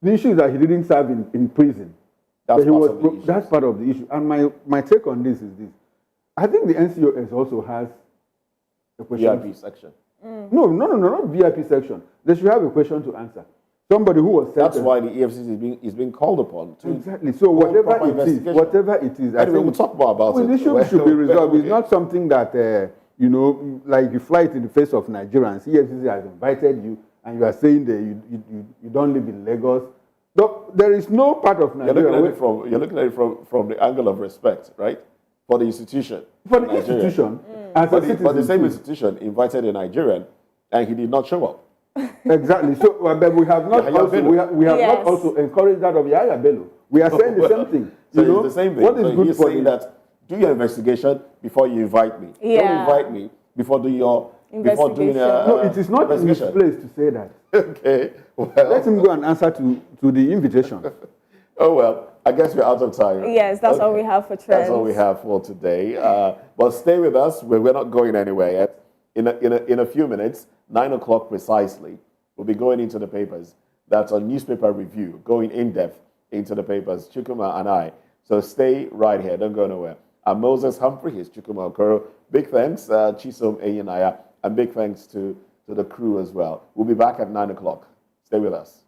The issue is that he didn't serve in prison. That's part of the issue. And my take on this is this. I think the NCOS also has a question. VIP section. No, not VIP section. They should have a question to answer. Somebody who was sentenced. That's why the EFCC is being called upon to. Exactly. So whatever it is, anyway, we'll talk more about it. The issue should be resolved. It's not something that like you fly it in the face of Nigerians. EFCC has invited you, and you are saying that you don't live in Lagos. No, there is no part of Nigeria. You're looking at it from the angle of respect, right? For the institution. For the institution. But the same institution invited a Nigerian, and he did not show up. Exactly. So, but we have not not also encouraged that of Yaya Bello. We are saying the same thing. So it's the same thing. What is so good he's for saying that do your investigation before you invite me. Yeah. Don't invite me before doing your No, it is not in his place to say that. Okay. Well, Let him go and answer to the invitation. oh well, I guess we're out of time. Yes, that's all we have for trends. That's all we have for today. But stay with us. We're not going anywhere yet. In a few minutes, 9 o'clock precisely, we'll be going into the papers. That's a newspaper review, going in depth into the papers, Chukuma and I. So stay right here. Don't go nowhere. I'm Moses Humphrey. He's Chukuma Okoro. Big thanks, Chisom Eyinaya, and big thanks to the crew as well. We'll be back at 9 o'clock. Stay with us.